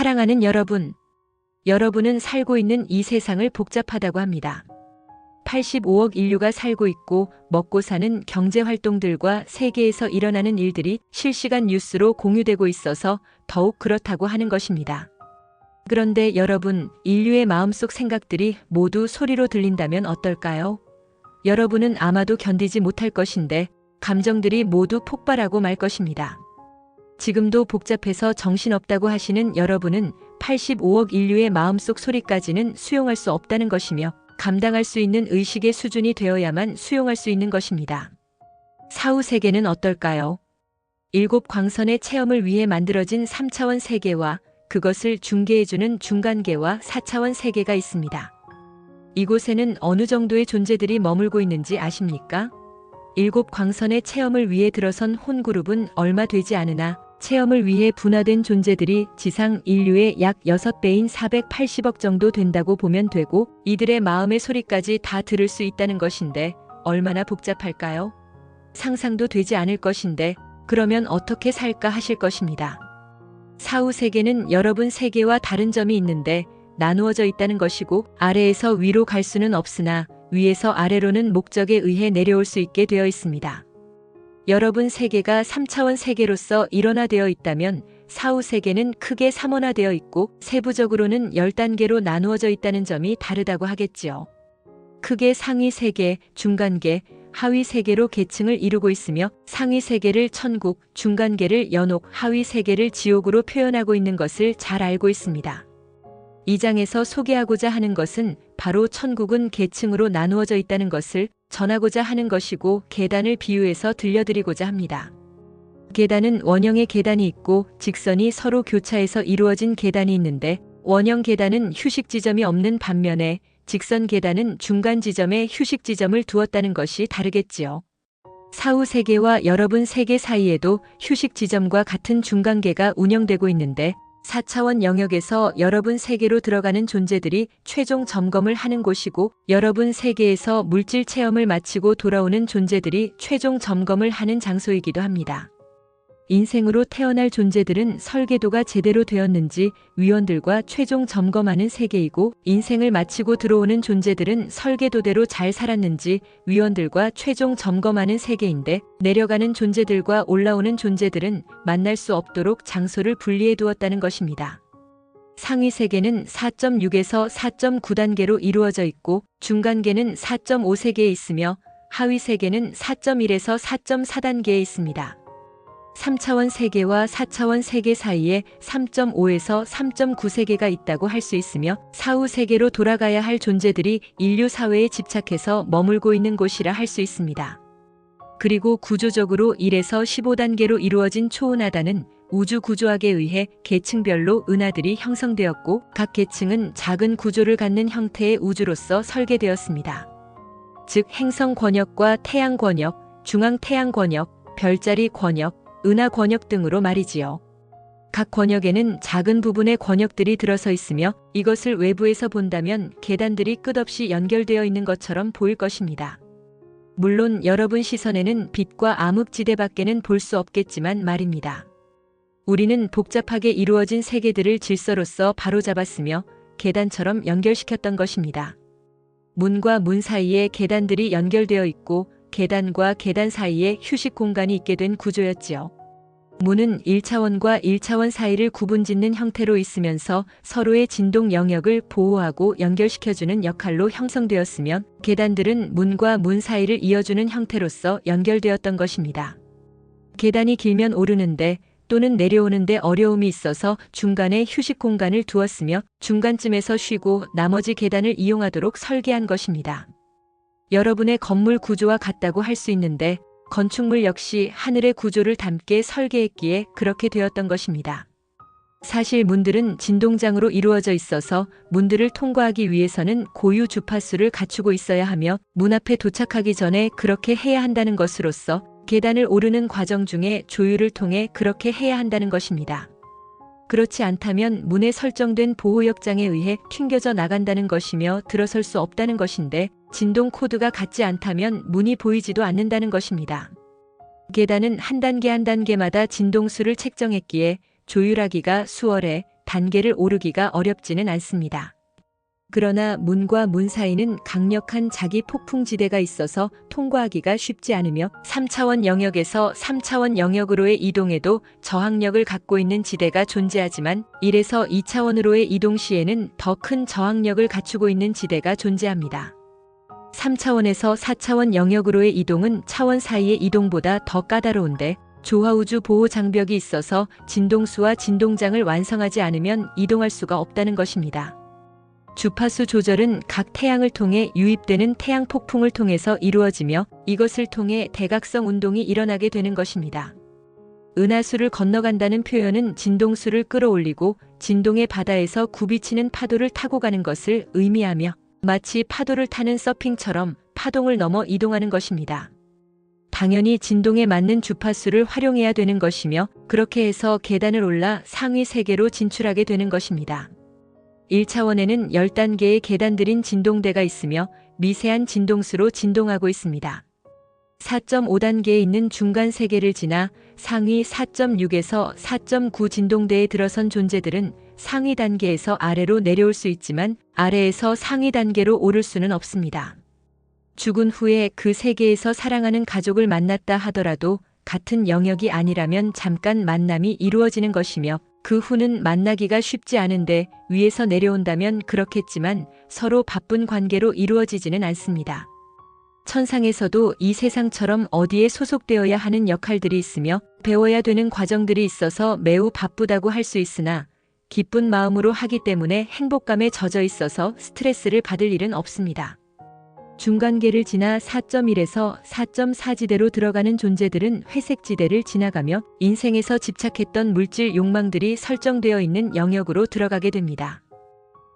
사랑하는 여러분, 여러분은 살고 있는 이 세상을 복잡하다고 합니다. 85억 인류가 살고 있고 먹고 사는 경제활동들과 세계에서 일어나는 일들이 실시간 뉴스로 공유되고 있어서 더욱 그렇다고 하는 것입니다. 그런데 여러분, 인류의 마음속 생각들이 모두 소리로 들린다면 어떨까요? 여러분은 아마도 견디지 못할 것인데 감정들이 모두 폭발하고 말 것입니다. 지금도 복잡해서 정신없다고 하시는 여러분은 85억 인류의 마음속 소리까지는 수용할 수 없다는 것이며 감당할 수 있는 의식의 수준이 되어야만 수용할 수 있는 것입니다. 사후 세계는 어떨까요? 7 광선의 체험을 위해 만들어진 3차원 세계와 그것을 중개해주는 중간계와 4차원 세계가 있습니다. 이곳에는 어느 정도의 존재들이 머물고 있는지 아십니까? 7 광선의 체험을 위해 들어선 혼그룹은 얼마 되지 않으나 체험을 위해 분화된 존재들이 지상 인류의 약 6배인 480억 정도 된다고 보면 되고 이들의 마음의 소리까지 다 들을 수 있다는 것인데 얼마나 복잡할까요? 상상도 되지 않을 것인데 그러면 어떻게 살까 하실 것입니다. 사후 세계는 여러분 세계와 다른 점이 있는데 나누어져 있다는 것이고 아래에서 위로 갈 수는 없으나 위에서 아래로는 목적에 의해 내려올 수 있게 되어 있습니다. 여러분 세계가 3차원 세계로서 일원화되어 있다면 사후 세계는 크게 3원화되어 있고 세부적으로는 10단계로 나누어져 있다는 점이 다르다고 하겠지요. 크게 상위 세계, 중간계, 하위 세계로 계층을 이루고 있으며 상위 세계를 천국, 중간계를 연옥, 하위 세계를 지옥으로 표현하고 있는 것을 잘 알고 있습니다. 이 장에서 소개하고자 하는 것은 바로 천국은 계층으로 나누어져 있다는 것을 전하고자 하는 것이고 계단을 비유해서 들려드리고자 합니다. 계단은 원형의 계단이 있고 직선이 서로 교차해서 이루어진 계단이 있는데 원형 계단은 휴식 지점이 없는 반면에 직선 계단은 중간 지점에 휴식 지점을 두었다는 것이 다르겠지요. 사후 세계와 여러분 세계 사이에도 휴식 지점과 같은 중간계가 운영되고 있는데 4차원 영역에서 여러분 세계로 들어가는 존재들이 최종 점검을 하는 곳이고 여러분 세계에서 물질 체험을 마치고 돌아오는 존재들이 최종 점검을 하는 장소이기도 합니다. 인생으로 태어날 존재들은 설계도가 제대로 되었는지 위원들과 최종 점검하는 세계이고 인생을 마치고 들어오는 존재들은 설계도대로 잘 살았는지 위원들과 최종 점검하는 세계인데 내려가는 존재들과 올라오는 존재들은 만날 수 없도록 장소를 분리해 두었다는 것입니다. 상위 세계는 4.6에서 4.9단계로 이루어져 있고 중간계는 4.5세계에 있으며 하위 세계는 4.1에서 4.4단계에 있습니다. 3차원 세계와 4차원 세계 사이에 3.5에서 3.9세계가 있다고 할 수 있으며 사후 세계로 돌아가야 할 존재들이 인류 사회에 집착해서 머물고 있는 곳이라 할 수 있습니다. 그리고 구조적으로 1에서 15단계로 이루어진 초은하단은 우주 구조학에 의해 계층별로 은하들이 형성되었고 각 계층은 작은 구조를 갖는 형태의 우주로서 설계되었습니다. 즉 행성 권역과 태양 권역, 중앙 태양 권역, 별자리 권역, 은하 권역 등으로 말이지요. 각 권역에는 작은 부분의 권역들이 들어서 있으며 이것을 외부에서 본다면 계단들이 끝없이 연결되어 있는 것처럼 보일 것입니다. 물론 여러분 시선에는 빛과 암흑지대밖에는 볼 수 없겠지만 말입니다. 우리는 복잡하게 이루어진 세계들을 질서로서 바로잡았으며 계단처럼 연결시켰던 것입니다. 문과 문 사이에 계단들이 연결되어 있고 계단과 계단 사이에 휴식 공간이 있게 된 구조였지요. 문은 1차원과 1차원 사이를 구분짓는 형태로 있으면서 서로의 진동 영역을 보호하고 연결시켜주는 역할로 형성되었으며 계단들은 문과 문 사이를 이어주는 형태로서 연결되었던 것입니다. 계단이 길면 오르는데 또는 내려오는데 어려움이 있어서 중간에 휴식 공간을 두었으며 중간쯤에서 쉬고 나머지 계단을 이용하도록 설계한 것입니다. 여러분의 건물 구조와 같다고 할 수 있는데 건축물 역시 하늘의 구조를 담게 설계했기에 그렇게 되었던 것입니다. 사실 문들은 진동장으로 이루어져 있어서 문들을 통과하기 위해서는 고유 주파수를 갖추고 있어야 하며 문 앞에 도착하기 전에 그렇게 해야 한다는 것으로서 계단을 오르는 과정 중에 조율을 통해 그렇게 해야 한다는 것입니다. 그렇지 않다면 문에 설정된 보호역장에 의해 튕겨져 나간다는 것이며 들어설 수 없다는 것인데 진동 코드가 같지 않다면 문이 보이지도 않는다는 것입니다. 계단은 한 단계 한 단계마다 진동수를 책정했기에 조율하기가 수월해 단계를 오르기가 어렵지는 않습니다. 그러나 문과 문 사이는 강력한 자기 폭풍지대가 있어서 통과하기가 쉽지 않으며 3차원 영역에서 3차원 영역으로의 이동에도 저항력을 갖고 있는 지대가 존재하지만 1에서 2차원으로의 이동 시에는 더 큰 저항력을 갖추고 있는 지대가 존재합니다. 3차원에서 4차원 영역으로의 이동은 차원 사이의 이동보다 더 까다로운데 조화우주 보호 장벽이 있어서 진동수와 진동장을 완성하지 않으면 이동할 수가 없다는 것입니다. 주파수 조절은 각 태양을 통해 유입되는 태양 폭풍을 통해서 이루어지며 이것을 통해 대각성 운동이 일어나게 되는 것입니다. 은하수를 건너간다는 표현은 진동수를 끌어올리고 진동의 바다에서 굽이치는 파도를 타고 가는 것을 의미하며 마치 파도를 타는 서핑처럼 파동을 넘어 이동하는 것입니다. 당연히 진동에 맞는 주파수를 활용해야 되는 것이며 그렇게 해서 계단을 올라 상위 세계로 진출하게 되는 것입니다. 1차원에는 10단계의 계단들인 진동대가 있으며 미세한 진동수로 진동하고 있습니다. 4.5단계에 있는 중간 세계를 지나 상위 4.6에서 4.9 진동대에 들어선 존재들은 상위 단계에서 아래로 내려올 수 있지만 아래에서 상위 단계로 오를 수는 없습니다. 죽은 후에 그 세계에서 사랑하는 가족을 만났다 하더라도 같은 영역이 아니라면 잠깐 만남이 이루어지는 것이며 그 후는 만나기가 쉽지 않은데 위에서 내려온다면 그렇겠지만 서로 바쁜 관계로 이루어지지는 않습니다. 천상에서도 이 세상처럼 어디에 소속되어야 하는 역할들이 있으며 배워야 되는 과정들이 있어서 매우 바쁘다고 할 수 있으나 기쁜 마음으로 하기 때문에 행복감에 젖어 있어서 스트레스를 받을 일은 없습니다. 중간계를 지나 4.1에서 4.4 지대로 들어가는 존재들은 회색 지대를 지나가며 인생에서 집착했던 물질 욕망들이 설정되어 있는 영역으로 들어가게 됩니다.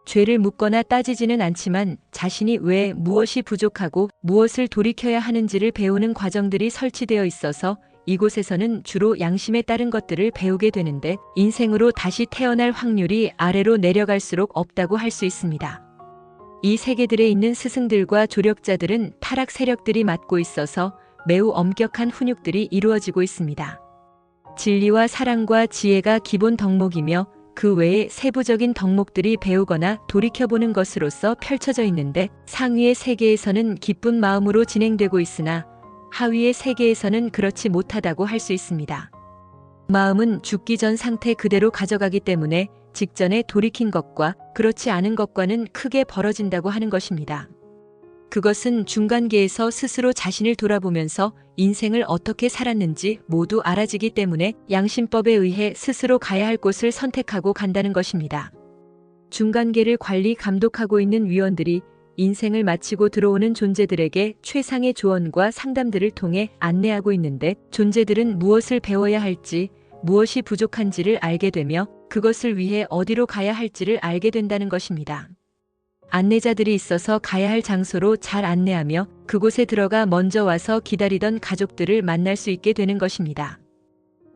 죄를 묻거나 따지지는 않지만 자신이 왜 무엇이 부족하고 무엇을 돌이켜야 하는지를 배우는 과정들이 설치되어 있어서 이곳에서는 주로 양심에 따른 것들을 배우게 되는데 인생으로 다시 태어날 확률이 아래로 내려갈수록 없다고 할 수 있습니다. 이 세계들에 있는 스승들과 조력자들은 타락 세력들이 맡고 있어서 매우 엄격한 훈육들이 이루어지고 있습니다. 진리와 사랑과 지혜가 기본 덕목이며 그 외에 세부적인 덕목들이 배우거나 돌이켜보는 것으로서 펼쳐져 있는데 상위의 세계에서는 기쁜 마음으로 진행되고 있으나 하위의 세계에서는 그렇지 못하다고 할 수 있습니다. 마음은 죽기 전 상태 그대로 가져가기 때문에 직전에 돌이킨 것과 그렇지 않은 것과는 크게 벌어진다고 하는 것입니다. 그것은 중간계에서 스스로 자신을 돌아보면서 인생을 어떻게 살았는지 모두 알아지기 때문에 양심법에 의해 스스로 가야 할 곳을 선택하고 간다는 것입니다. 중간계를 관리 감독하고 있는 위원들이 인생을 마치고 들어오는 존재들에게 최상의 조언과 상담들을 통해 안내하고 있는데 존재들은 무엇을 배워야 할지, 무엇이 부족한지를 알게 되며 그것을 위해 어디로 가야 할지를 알게 된다는 것입니다. 안내자들이 있어서 가야 할 장소로 잘 안내하며 그곳에 들어가 먼저 와서 기다리던 가족들을 만날 수 있게 되는 것입니다.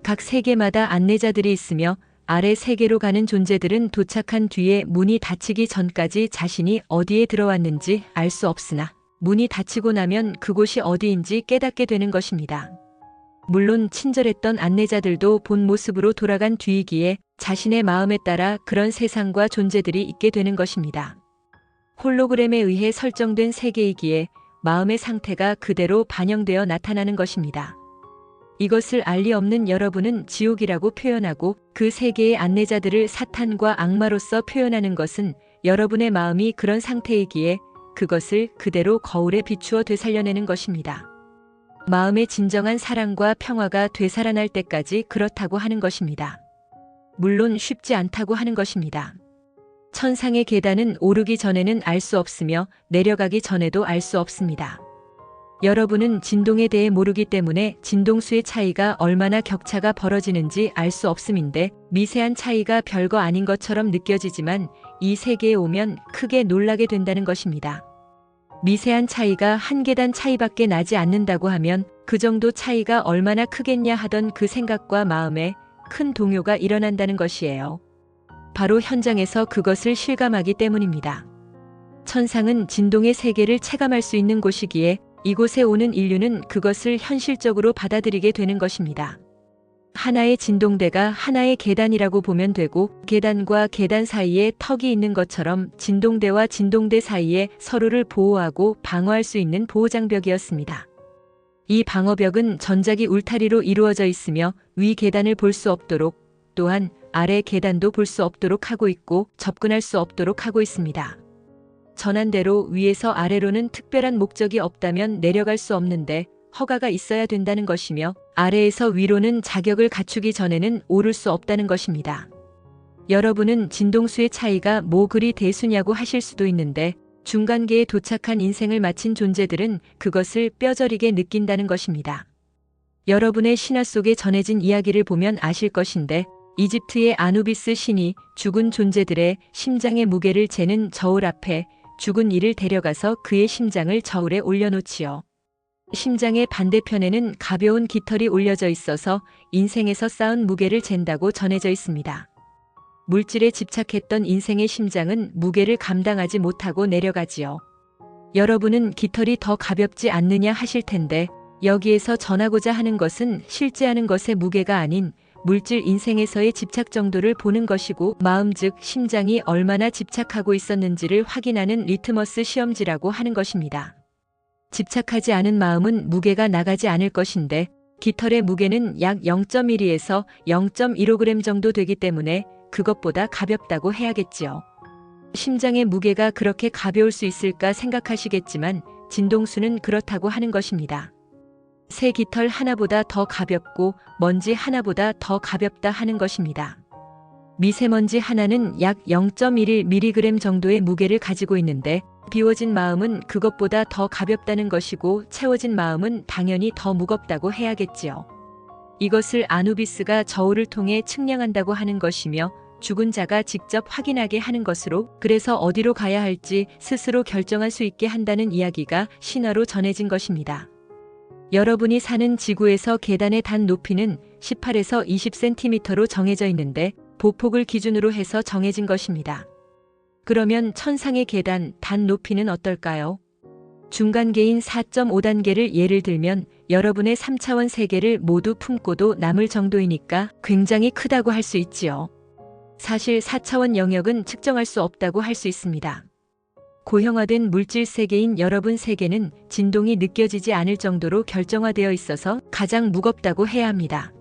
각 세계마다 안내자들이 있으며 아래 세계로 가는 존재들은 도착한 뒤에 문이 닫히기 전까지 자신이 어디에 들어왔는지 알 수 없으나 문이 닫히고 나면 그곳이 어디인지 깨닫게 되는 것입니다. 물론 친절했던 안내자들도 본 모습으로 돌아간 뒤이기에 자신의 마음에 따라 그런 세상과 존재들이 있게 되는 것입니다. 홀로그램에 의해 설정된 세계이기에 마음의 상태가 그대로 반영되어 나타나는 것입니다. 이것을 알 리 없는 여러분은 지옥이라고 표현하고 그 세계의 안내자들을 사탄과 악마로서 표현하는 것은 여러분의 마음이 그런 상태이기에 그것을 그대로 거울에 비추어 되살려내는 것입니다. 마음의 진정한 사랑과 평화가 되살아날 때까지 그렇다고 하는 것입니다. 물론 쉽지 않다고 하는 것입니다. 천상의 계단은 오르기 전에는 알 수 없으며 내려가기 전에도 알 수 없습니다. 여러분은 진동에 대해 모르기 때문에 진동수의 차이가 얼마나 격차가 벌어지는지 알 수 없음인데 미세한 차이가 별거 아닌 것처럼 느껴지지만 이 세계에 오면 크게 놀라게 된다는 것입니다. 미세한 차이가 한 계단 차이밖에 나지 않는다고 하면 그 정도 차이가 얼마나 크겠냐 하던 그 생각과 마음에 큰 동요가 일어난다는 것이에요. 바로 현장에서 그것을 실감하기 때문입니다. 천상은 진동의 세계를 체감할 수 있는 곳이기에 이곳에 오는 인류는 그것을 현실적으로 받아들이게 되는 것입니다. 하나의 진동대가 하나의 계단이라고 보면 되고, 계단과 계단 사이에 턱이 있는 것처럼 진동대와 진동대 사이에 서로를 보호하고 방어할 수 있는 보호장벽이었습니다. 이 방어벽은 전자기 울타리로 이루어져 있으며 위 계단을 볼 수 없도록, 또한 아래 계단도 볼 수 없도록 하고 있고 접근할 수 없도록 하고 있습니다. 전한대로 위에서 아래로는 특별한 목적이 없다면 내려갈 수 없는데 허가가 있어야 된다는 것이며, 아래에서 위로는 자격을 갖추기 전에는 오를 수 없다는 것입니다. 여러분은 진동수의 차이가 뭐 그리 대수냐고 하실 수도 있는데, 중간계에 도착한 인생을 마친 존재들은 그것을 뼈저리게 느낀다는 것입니다. 여러분의 신화 속에 전해진 이야기를 보면 아실 것인데, 이집트의 아누비스 신이 죽은 존재들의 심장의 무게를 재는 저울 앞에 죽은 이를 데려가서 그의 심장을 저울에 올려놓지요. 심장의 반대편에는 가벼운 깃털이 올려져 있어서 인생에서 쌓은 무게를 잰다고 전해져 있습니다. 물질에 집착했던 인생의 심장은 무게를 감당하지 못하고 내려가지요. 여러분은 깃털이 더 가볍지 않느냐 하실 텐데, 여기에서 전하고자 하는 것은 실제하는 것의 무게가 아닌 물질 인생에서의 집착 정도를 보는 것이고, 마음 즉 심장이 얼마나 집착하고 있었는지를 확인하는 리트머스 시험지라고 하는 것입니다. 집착하지 않은 마음은 무게가 나가지 않을 것인데, 깃털의 무게는 약 0.1에서 0.15g 정도 되기 때문에 그것보다 가볍다고 해야겠지요. 심장의 무게가 그렇게 가벼울 수 있을까 생각하시겠지만, 진동수는 그렇다고 하는 것입니다. 새 깃털 하나보다 더 가볍고 먼지 하나보다 더 가볍다 하는 것입니다. 미세먼지 하나는 약 0.11mg 정도의 무게를 가지고 있는데, 비워진 마음은 그것보다 더 가볍다는 것이고 채워진 마음은 당연히 더 무겁다고 해야겠지요. 이것을 아누비스가 저울을 통해 측량한다고 하는 것이며, 죽은 자가 직접 확인하게 하는 것으로, 그래서 어디로 가야 할지 스스로 결정할 수 있게 한다는 이야기가 신화로 전해진 것입니다. 여러분이 사는 지구에서 계단의 단 높이는 18에서 20cm로 정해져 있는데, 보폭을 기준으로 해서 정해진 것입니다. 그러면 천상의 계단 단 높이는 어떨까요? 중간계인 4.5단계를 예를 들면 여러분의 3차원 세계를 모두 품고도 남을 정도이니까 굉장히 크다고 할 수 있지요. 사실 4차원 영역은 측정할 수 없다고 할 수 있습니다. 고형화된 물질 세계인 여러분 세계는 진동이 느껴지지 않을 정도로 결정화되어 있어서 가장 무겁다고 해야 합니다.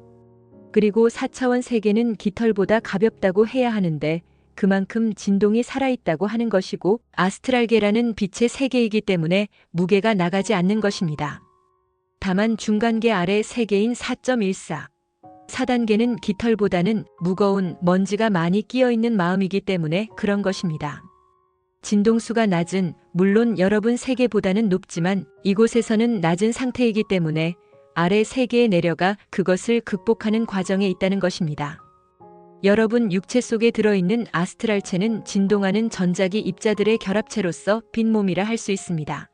그리고 4차원 세계는 깃털보다 가볍다고 해야 하는데, 그만큼 진동이 살아있다고 하는 것이고, 아스트랄계라는 빛의 세계이기 때문에 무게가 나가지 않는 것입니다. 다만 중간계 아래 세계인 4.14, 4단계는 깃털보다는 무거운 먼지가 많이 끼어있는 마음이기 때문에 그런 것입니다. 진동수가 낮은, 물론 여러분 세계보다는 높지만 이곳에서는 낮은 상태이기 때문에 아래 세계에 내려가 그것을 극복하는 과정에 있다는 것입니다. 여러분 육체 속에 들어있는 아스트랄체는 진동하는 전자기 입자들의 결합체로서 빈몸이라 할 수 있습니다.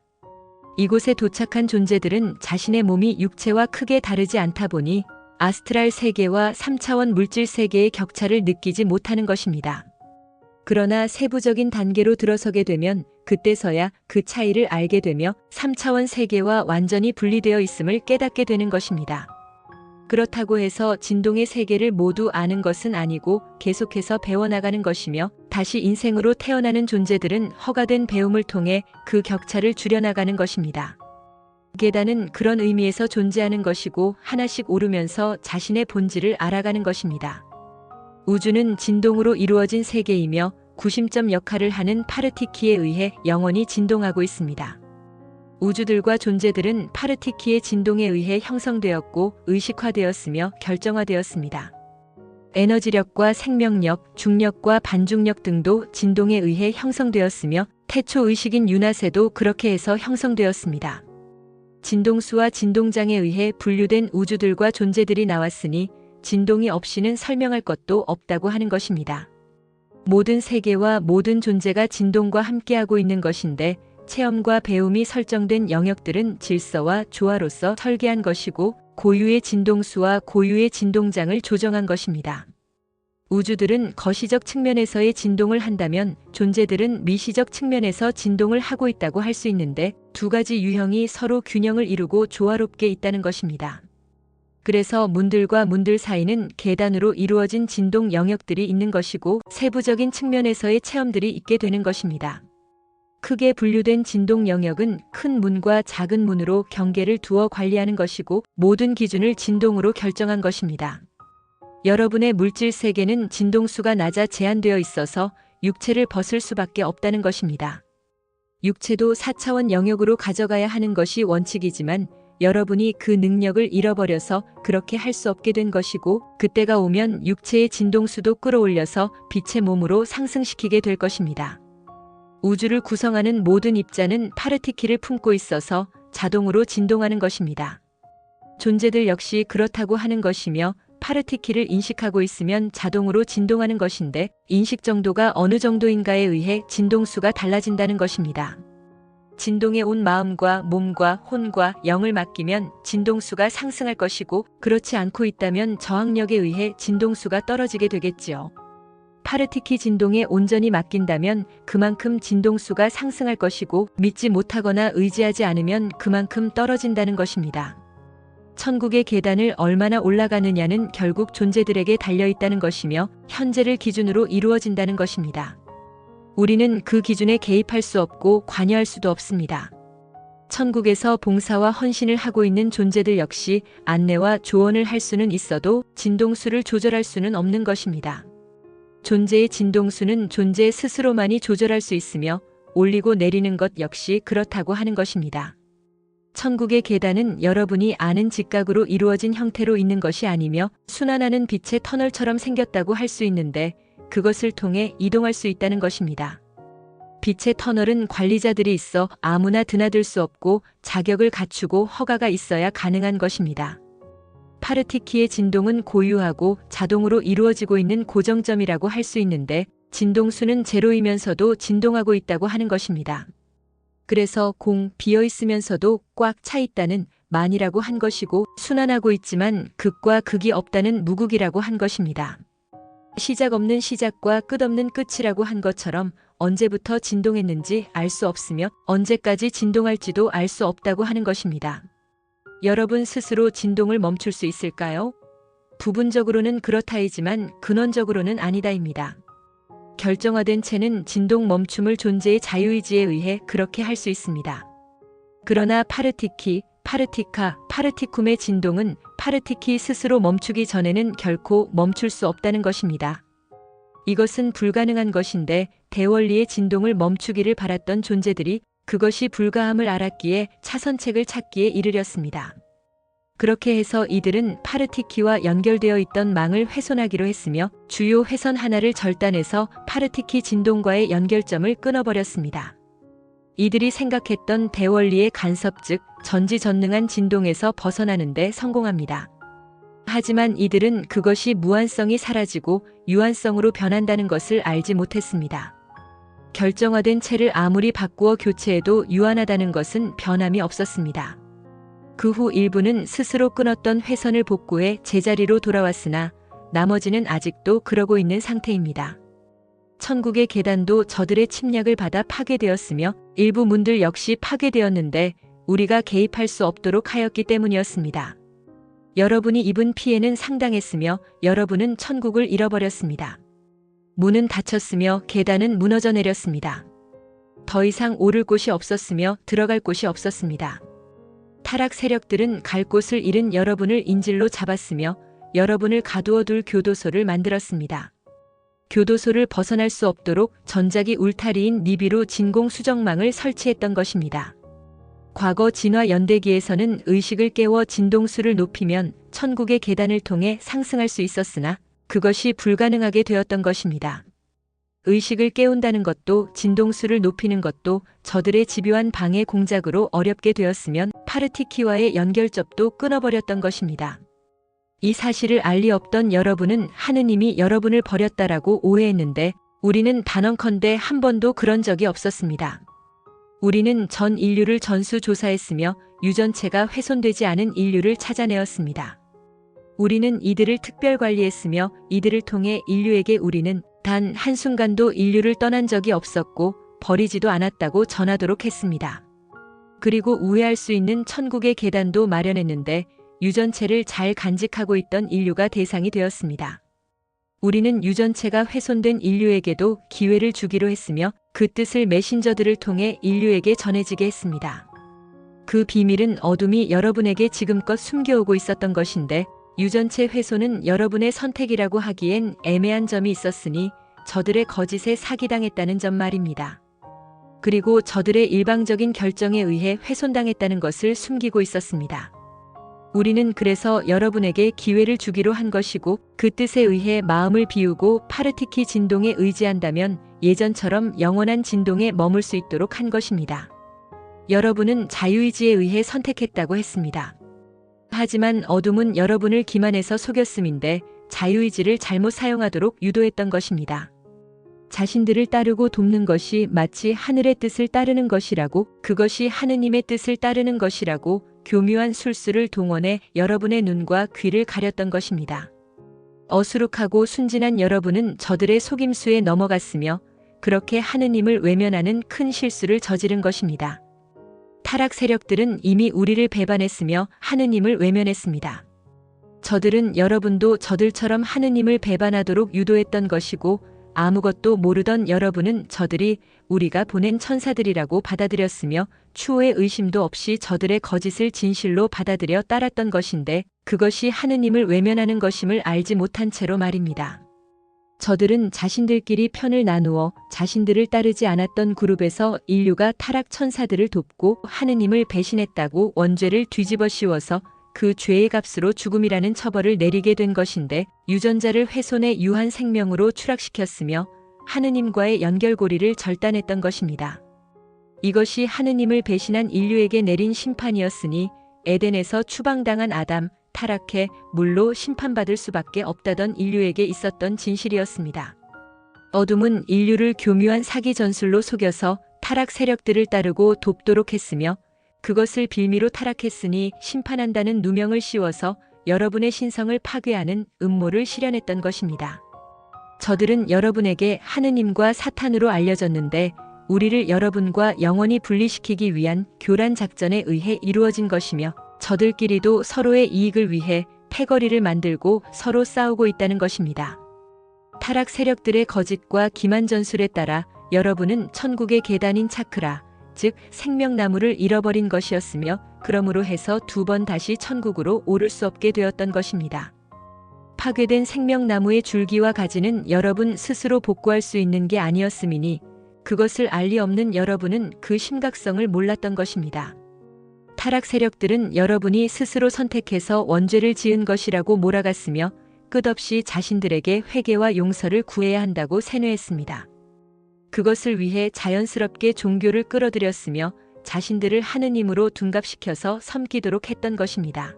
이곳에 도착한 존재들은 자신의 몸이 육체와 크게 다르지 않다 보니 아스트랄 세계와 3차원 물질 세계의 격차를 느끼지 못하는 것입니다. 그러나 세부적인 단계로 들어서게 되면 그때서야 그 차이를 알게 되며 3차원 세계와 완전히 분리되어 있음을 깨닫게 되는 것입니다. 그렇다고 해서 진동의 세계를 모두 아는 것은 아니고 계속해서 배워나가는 것이며, 다시 인생으로 태어나는 존재들은 허가된 배움을 통해 그 격차를 줄여나가는 것입니다. 계단은 그런 의미에서 존재하는 것이고 하나씩 오르면서 자신의 본질을 알아가는 것입니다. 우주는 진동으로 이루어진 세계이며 구심점 역할을 하는 파르티키에 의해 영원히 진동하고 있습니다. 우주들과 존재들은 파르티키의 진동에 의해 형성되었고 의식화되었으며 결정화되었습니다. 에너지력과 생명력, 중력과 반중력 등도 진동에 의해 형성되었으며 태초 의식인 윤하세도 그렇게 해서 형성되었습니다. 진동수와 진동장에 의해 분류된 우주들과 존재들이 나왔으니 진동이 없이는 설명할 것도 없다고 하는 것입니다. 모든 세계와 모든 존재가 진동과 함께하고 있는 것인데, 체험과 배움이 설정된 영역들은 질서와 조화로서 설계한 것이고 고유의 진동수와 고유의 진동장을 조정한 것입니다. 우주들은 거시적 측면에서의 진동을 한다면 존재들은 미시적 측면에서 진동을 하고 있다고 할 수 있는데, 두 가지 유형이 서로 균형을 이루고 조화롭게 있다는 것입니다. 그래서 문들과 문들 사이는 계단으로 이루어진 진동 영역들이 있는 것이고 세부적인 측면에서의 체험들이 있게 되는 것입니다. 크게 분류된 진동 영역은 큰 문과 작은 문으로 경계를 두어 관리하는 것이고 모든 기준을 진동으로 결정한 것입니다. 여러분의 물질 세계는 진동수가 낮아 제한되어 있어서 육체를 벗을 수밖에 없다는 것입니다. 육체도 4차원 영역으로 가져가야 하는 것이 원칙이지만 여러분이 그 능력을 잃어버려서 그렇게 할 수 없게 된 것이고 그때가 오면 육체의 진동수도 끌어올려서 빛의 몸으로 상승시키게 될 것입니다. 우주를 구성하는 모든 입자는 파르티킬을 품고 있어서 자동으로 진동하는 것입니다. 존재들 역시 그렇다고 하는 것이며 파르티킬을 인식하고 있으면 자동으로 진동하는 것인데 인식 정도가 어느 정도인가에 의해 진동수가 달라진다는 것입니다. 진동에 온 마음과 몸과 혼과 영을 맡기면 진동수가 상승할 것이고 그렇지 않고 있다면 저항력에 의해 진동수가 떨어지게 되겠지요. 파르티키 진동에 온전히 맡긴다면 그만큼 진동수가 상승할 것이고 믿지 못하거나 의지하지 않으면 그만큼 떨어진다는 것입니다. 천국의 계단을 얼마나 올라가느냐는 결국 존재들에게 달려있다는 것이며 현재를 기준으로 이루어진다는 것입니다. 우리는 그 기준에 개입할 수 없고 관여할 수도 없습니다. 천국에서 봉사와 헌신을 하고 있는 존재들 역시 안내와 조언을 할 수는 있어도 진동수를 조절할 수는 없는 것입니다. 존재의 진동수는 존재 스스로만이 조절할 수 있으며 올리고 내리는 것 역시 그렇다고 하는 것입니다. 천국의 계단은 여러분이 아는 직각으로 이루어진 형태로 있는 것이 아니며 순환하는 빛의 터널처럼 생겼다고 할 수 있는데 그것을 통해 이동할 수 있다는 것입니다. 빛의 터널은 관리자들이 있어 아무나 드나들 수 없고 자격을 갖추고 허가가 있어야 가능한 것입니다. 파르티키의 진동은 고유하고 자동으로 이루어지고 있는 고정점이라고 할 수 있는데 진동수는 제로이면서도 진동하고 있다고 하는 것입니다. 그래서 공 비어있으면서도 꽉 차 있다는 만이라고 한 것이고 순환하고 있지만 극과 극이 없다는 무극이라고 한 것입니다. 시작 없는 시작과 끝 없는 끝이라고 한 것처럼 언제부터 진동했는지 알 수 없으며 언제까지 진동할지도 알 수 없다고 하는 것입니다. 여러분 스스로 진동을 멈출 수 있을까요? 부분적으로는 그렇다이지만 근원적으로는 아니다입니다. 결정화된 체는 진동 멈춤을 존재의 자유의지에 의해 그렇게 할 수 있습니다. 그러나 파르티키, 파르티카, 파르티쿰의 진동은 파르티키 스스로 멈추기 전에는 결코 멈출 수 없다는 것입니다. 이것은 불가능한 것인데 대원리의 진동을 멈추기를 바랐던 존재들이 그것이 불가함을 알았기에 차선책을 찾기에 이르렀습니다. 그렇게 해서 이들은 파르티키와 연결되어 있던 망을 훼손하기로 했으며 주요 훼손 하나를 절단해서 파르티키 진동과의 연결점을 끊어버렸습니다. 이들이 생각했던 대원리의 간섭 즉 전지전능한 진동에서 벗어나는 데 성공합니다. 하지만 이들은 그것이 무한성이 사라지고 유한성으로 변한다는 것을 알지 못했습니다. 결정화된 체를 아무리 바꾸어 교체해도 유한하다는 것은 변함이 없었습니다. 그 후 일부는 스스로 끊었던 회선을 복구해 제자리로 돌아왔으나 나머지는 아직도 그러고 있는 상태입니다. 천국의 계단도 저들의 침략을 받아 파괴되었으며 일부 문들 역시 파괴되었는데 우리가 개입할 수 없도록 하였기 때문이었습니다. 여러분이 입은 피해는 상당했으며 여러분은 천국을 잃어버렸습니다. 문은 닫혔으며 계단은 무너져 내렸습니다. 더 이상 오를 곳이 없었으며 들어갈 곳이 없었습니다. 타락 세력들은 갈 곳을 잃은 여러분을 인질로 잡았으며 여러분을 가두어 둘 교도소를 만들었습니다. 교도소를 벗어날 수 없도록 전작이 울타리인 니비루 진공 수정망을 설치했던 것입니다. 과거 진화 연대기에서는 의식을 깨워 진동수를 높이면 천국의 계단을 통해 상승할 수 있었으나 그것이 불가능하게 되었던 것입니다. 의식을 깨운다는 것도 진동수를 높이는 것도 저들의 집요한 방해 공작으로 어렵게 되었으면 파르티키와의 연결점도 끊어버렸던 것입니다. 이 사실을 알 리 없던 여러분은 하느님이 여러분을 버렸다라고 오해했는데 우리는 단언컨대 한 번도 그런 적이 없었습니다. 우리는 전 인류를 전수조사했으며 유전체가 훼손되지 않은 인류를 찾아내었습니다. 우리는 이들을 특별 관리했으며 이들을 통해 인류에게 우리는 단 한순간도 인류를 떠난 적이 없었고 버리지도 않았다고 전하도록 했습니다. 그리고 우회할 수 있는 천국의 계단도 마련했는데 유전체를 잘 간직하고 있던 인류가 대상이 되었습니다. 우리는 유전체가 훼손된 인류에게도 기회를 주기로 했으며 그 뜻을 메신저들을 통해 인류에게 전해지게 했습니다. 그 비밀은 어둠이 여러분에게 지금껏 숨겨오고 있었던 것인데 유전체 훼손은 여러분의 선택이라고 하기엔 애매한 점이 있었으니 저들의 거짓에 사기당했다는 점 말입니다. 그리고 저들의 일방적인 결정에 의해 훼손당했다는 것을 숨기고 있었습니다. 우리는 그래서 여러분에게 기회를 주기로 한 것이고 그 뜻에 의해 마음을 비우고 파르티키 진동에 의지한다면 예전처럼 영원한 진동에 머물 수 있도록 한 것입니다. 여러분은 자유의지에 의해 선택했다고 했습니다. 하지만 어둠은 여러분을 기만해서 속였음인데 자유의지를 잘못 사용하도록 유도했던 것입니다. 자신들을 따르고 돕는 것이 마치 하늘의 뜻을 따르는 것이라고, 그것이 하느님의 뜻을 따르는 것이라고 교묘한 술수를 동원해 여러분의 눈과 귀를 가렸던 것입니다. 어수룩하고 순진한 여러분은 저들의 속임수에 넘어갔으며 그렇게 하느님을 외면하는 큰 실수를 저지른 것입니다. 타락 세력들은 이미 우리를 배반했으며 하느님을 외면했습니다. 저들은 여러분도 저들처럼 하느님을 배반하도록 유도했던 것이고 아무것도 모르던 여러분은 저들이 우리가 보낸 천사들이라고 받아들였으며 추호의 의심도 없이 저들의 거짓을 진실로 받아들여 따랐던 것인데 그것이 하느님을 외면하는 것임을 알지 못한 채로 말입니다. 저들은 자신들끼리 편을 나누어 자신들을 따르지 않았던 그룹에서 인류가 타락 천사들을 돕고 하느님을 배신했다고 원죄를 뒤집어 씌워서 그 죄의 값으로 죽음이라는 처벌을 내리게 된 것인데 유전자를 훼손해 유한 생명으로 추락시켰으며 하느님과의 연결고리를 절단했던 것입니다. 이것이 하느님을 배신한 인류에게 내린 심판이었으니 에덴에서 추방당한 아담, 타락해 물로 심판받을 수밖에 없다던 인류에게 있었던 진실이었습니다. 어둠은 인류를 교묘한 사기 전술로 속여서 타락 세력들을 따르고 돕도록 했으며 그것을 빌미로 타락했으니 심판한다는 누명을 씌워서 여러분의 신성을 파괴하는 음모를 실현했던 것입니다. 저들은 여러분에게 하느님과 사탄으로 알려졌는데 우리를 여러분과 영원히 분리시키기 위한 교란 작전에 의해 이루어진 것이며 저들끼리도 서로의 이익을 위해 패거리를 만들고 서로 싸우고 있다는 것입니다. 타락 세력들의 거짓과 기만 전술에 따라 여러분은 천국의 계단인 차크라, 즉 생명나무를 잃어버린 것이었으며 그러므로 해서 두 번 다시 천국으로 오를 수 없게 되었던 것입니다. 파괴된 생명나무의 줄기와 가지는 여러분 스스로 복구할 수 있는 게 아니었음이니 그것을 알 리 없는 여러분은 그 심각성을 몰랐던 것입니다. 타락 세력들은 여러분이 스스로 선택해서 원죄를 지은 것이라고 몰아갔으며 끝없이 자신들에게 회개와 용서를 구해야 한다고 세뇌했습니다. 그것을 위해 자연스럽게 종교를 끌어들였으며 자신들을 하느님으로 둔갑시켜서 섬기도록 했던 것입니다.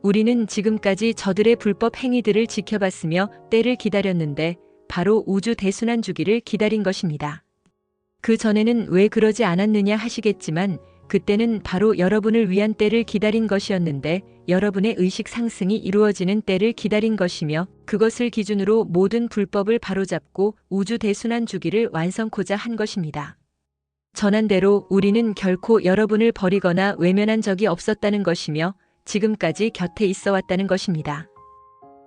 우리는 지금까지 저들의 불법 행위들을 지켜봤으며 때를 기다렸는데 바로 우주 대순환 주기를 기다린 것입니다. 그 전에는 왜 그러지 않았느냐 하시겠지만 그때는 바로 여러분을 위한 때를 기다린 것이었는데 여러분의 의식 상승이 이루어지는 때를 기다린 것이며 그것을 기준으로 모든 불법을 바로잡고 우주 대순환 주기를 완성코자 한 것입니다. 전한대로 우리는 결코 여러분을 버리거나 외면한 적이 없었다는 것이며 지금까지 곁에 있어 왔다는 것입니다.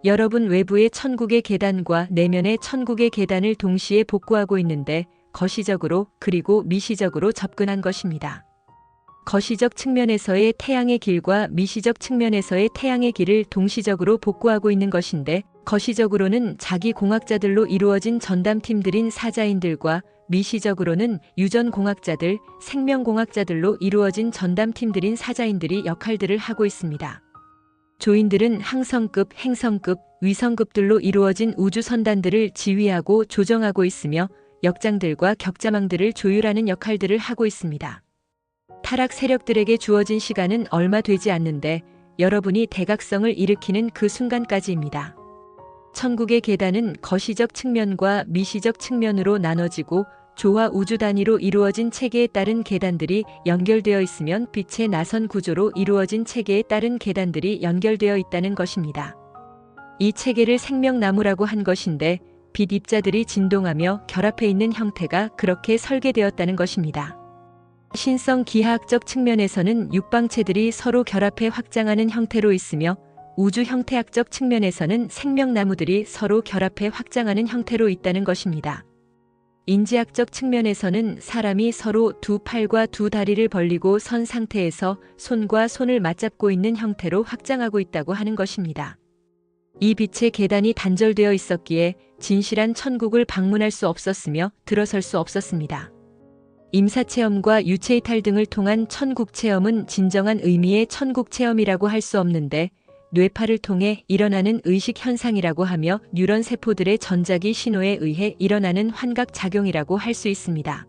여러분 외부의 천국의 계단과 내면의 천국의 계단을 동시에 복구하고 있는데 거시적으로 그리고 미시적으로 접근한 것입니다. 거시적 측면에서의 태양의 길과 미시적 측면에서의 태양의 길을 동시적으로 복구하고 있는 것인데 거시적으로는 자기 공학자들로 이루어진 전담팀들인 사자인들과 미시적으로는 유전공학자들, 생명공학자들로 이루어진 전담팀들인 사자인들이 역할들을 하고 있습니다. 조인들은 항성급, 행성급, 위성급들로 이루어진 우주선단들을 지휘하고 조정하고 있으며 역장들과 격자망들을 조율하는 역할들을 하고 있습니다. 타락 세력들에게 주어진 시간은 얼마 되지 않는데 여러분이 대각성을 일으키는 그 순간까지입니다. 천국의 계단은 거시적 측면과 미시적 측면으로 나눠지고 조화 우주 단위로 이루어진 체계에 따른 계단들이 연결되어 있으면 빛의 나선 구조로 이루어진 체계에 따른 계단들이 연결되어 있다는 것입니다. 이 체계를 생명나무라고 한 것인데 빛 입자들이 진동하며 결합해 있는 형태가 그렇게 설계되었다는 것입니다. 신성 기하학적 측면에서는 육방체들이 서로 결합해 확장하는 형태로 있으며 우주 형태학적 측면에서는 생명나무들이 서로 결합해 확장하는 형태로 있다는 것입니다. 인지학적 측면에서는 사람이 서로 두 팔과 두 다리를 벌리고 선 상태에서 손과 손을 맞잡고 있는 형태로 확장하고 있다고 하는 것입니다. 이 빛의 계단이 단절되어 있었기에 진실한 천국을 방문할 수 없었으며 들어설 수 없었습니다. 임사체험과 유체이탈 등을 통한 천국체험은 진정한 의미의 천국체험이라고 할 수 없는데 뇌파를 통해 일어나는 의식현상이라고 하며 뉴런 세포들의 전자기 신호에 의해 일어나는 환각작용이라고 할 수 있습니다.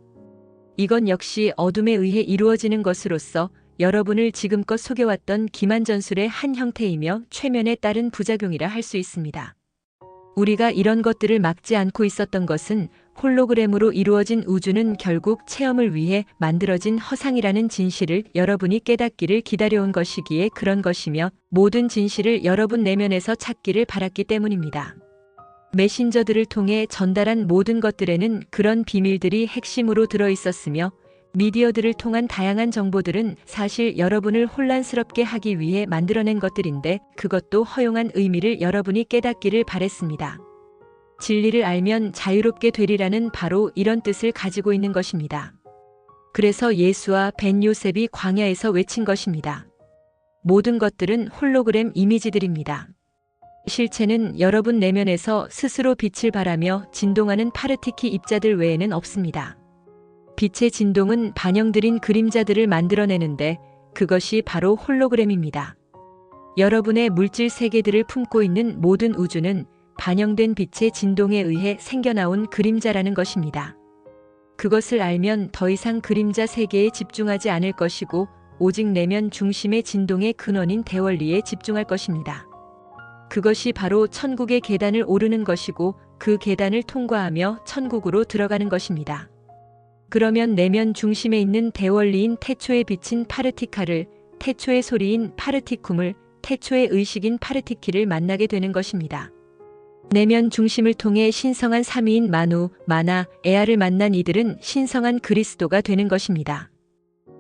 이건 역시 어둠에 의해 이루어지는 것으로서 여러분을 지금껏 속여왔던 기만전술의 한 형태이며 최면에 따른 부작용이라 할 수 있습니다. 우리가 이런 것들을 막지 않고 있었던 것은 홀로그램으로 이루어진 우주는 결국 체험을 위해 만들어진 허상이라는 진실을 여러분이 깨닫기를 기다려온 것이기에 그런 것이며 모든 진실을 여러분 내면에서 찾기를 바랐기 때문입니다. 메신저들을 통해 전달한 모든 것들에는 그런 비밀들이 핵심으로 들어 있었으며 미디어들을 통한 다양한 정보들은 사실 여러분을 혼란스럽게 하기 위해 만들어낸 것들인데 그것도 허용한 의미를 여러분이 깨닫기를 바랬습니다. 진리를 알면 자유롭게 되리라는 바로 이런 뜻을 가지고 있는 것입니다. 그래서 예수와 벤 요셉이 광야에서 외친 것입니다. 모든 것들은 홀로그램 이미지들입니다. 실체는 여러분 내면에서 스스로 빛을 발하며 진동하는 파르티키 입자들 외에는 없습니다. 빛의 진동은 반영들인 그림자들을 만들어내는데 그것이 바로 홀로그램입니다. 여러분의 물질 세계들을 품고 있는 모든 우주는 반영된 빛의 진동에 의해 생겨나온 그림자라는 것입니다. 그것을 알면 더 이상 그림자 세계에 집중하지 않을 것이고 오직 내면 중심의 진동의 근원인 대원리에 집중할 것입니다. 그것이 바로 천국의 계단을 오르는 것이고 그 계단을 통과하며 천국으로 들어가는 것입니다. 그러면 내면 중심에 있는 대원리인 태초의 빛인 파르티카를, 태초의 소리인 파르티쿰을, 태초의 의식인 파르티키를 만나게 되는 것입니다. 내면 중심을 통해 신성한 삼위인 마누, 마나, 에아를 만난 이들은 신성한 그리스도가 되는 것입니다.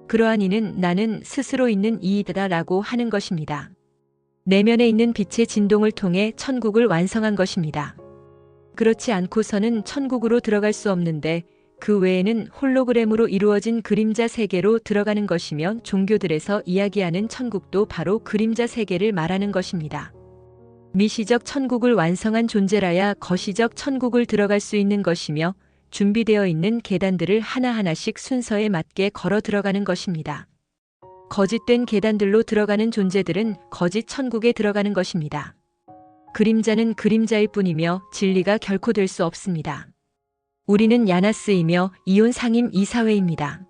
그러한 이는 나는 스스로 있는 이이다 라고 하는 것입니다. 내면에 있는 빛의 진동을 통해 천국을 완성한 것입니다. 그렇지 않고서는 천국으로 들어갈 수 없는데 그 외에는 홀로그램으로 이루어진 그림자 세계로 들어가는 것이며 종교들에서 이야기하는 천국도 바로 그림자 세계를 말하는 것입니다. 미시적 천국을 완성한 존재라야 거시적 천국을 들어갈 수 있는 것이며 준비되어 있는 계단들을 하나하나씩 순서에 맞게 걸어 들어가는 것입니다. 거짓된 계단들로 들어가는 존재들은 거짓 천국에 들어가는 것입니다. 그림자는 그림자일 뿐이며 진리가 결코 될 수 없습니다. 우리는 야나스이며 이온 상임 이사회입니다.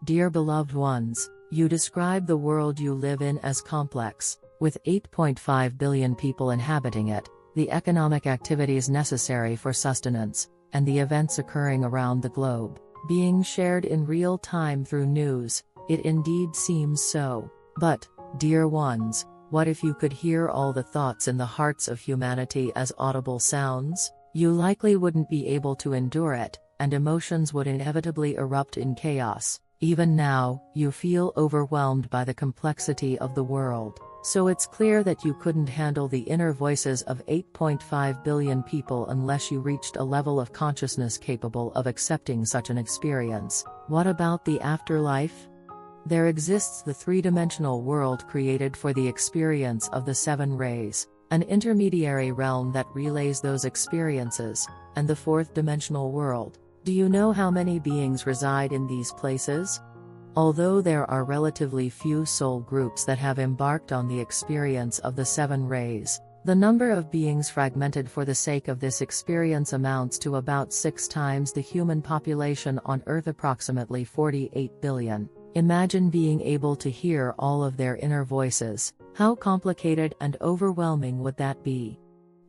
Dear beloved ones, you describe the world you live in as complex, with 8.5 billion people inhabiting it, the economic activities necessary for sustenance, and the events occurring around the globe, being shared in real time through news. It indeed seems so. But, dear ones, what if you could hear all the thoughts in the hearts of humanity as audible sounds? You likely wouldn't be able to endure it, and emotions would inevitably erupt in chaos. Even now, you feel overwhelmed by the complexity of the world. So it's clear that you couldn't handle the inner voices of 8.5 billion people unless you reached a level of consciousness capable of accepting such an experience. What about the afterlife? There exists the three-dimensional world created for the experience of the seven rays, an intermediary realm that relays those experiences, and the fourth-dimensional world. Do you know how many beings reside in these places? Although there are relatively few soul groups that have embarked on the experience of the seven rays, the number of beings fragmented for the sake of this experience amounts to about 6 times the human population on Earth, approximately 48 billion. Imagine being able to hear all of their inner voices. How complicated and overwhelming would that be?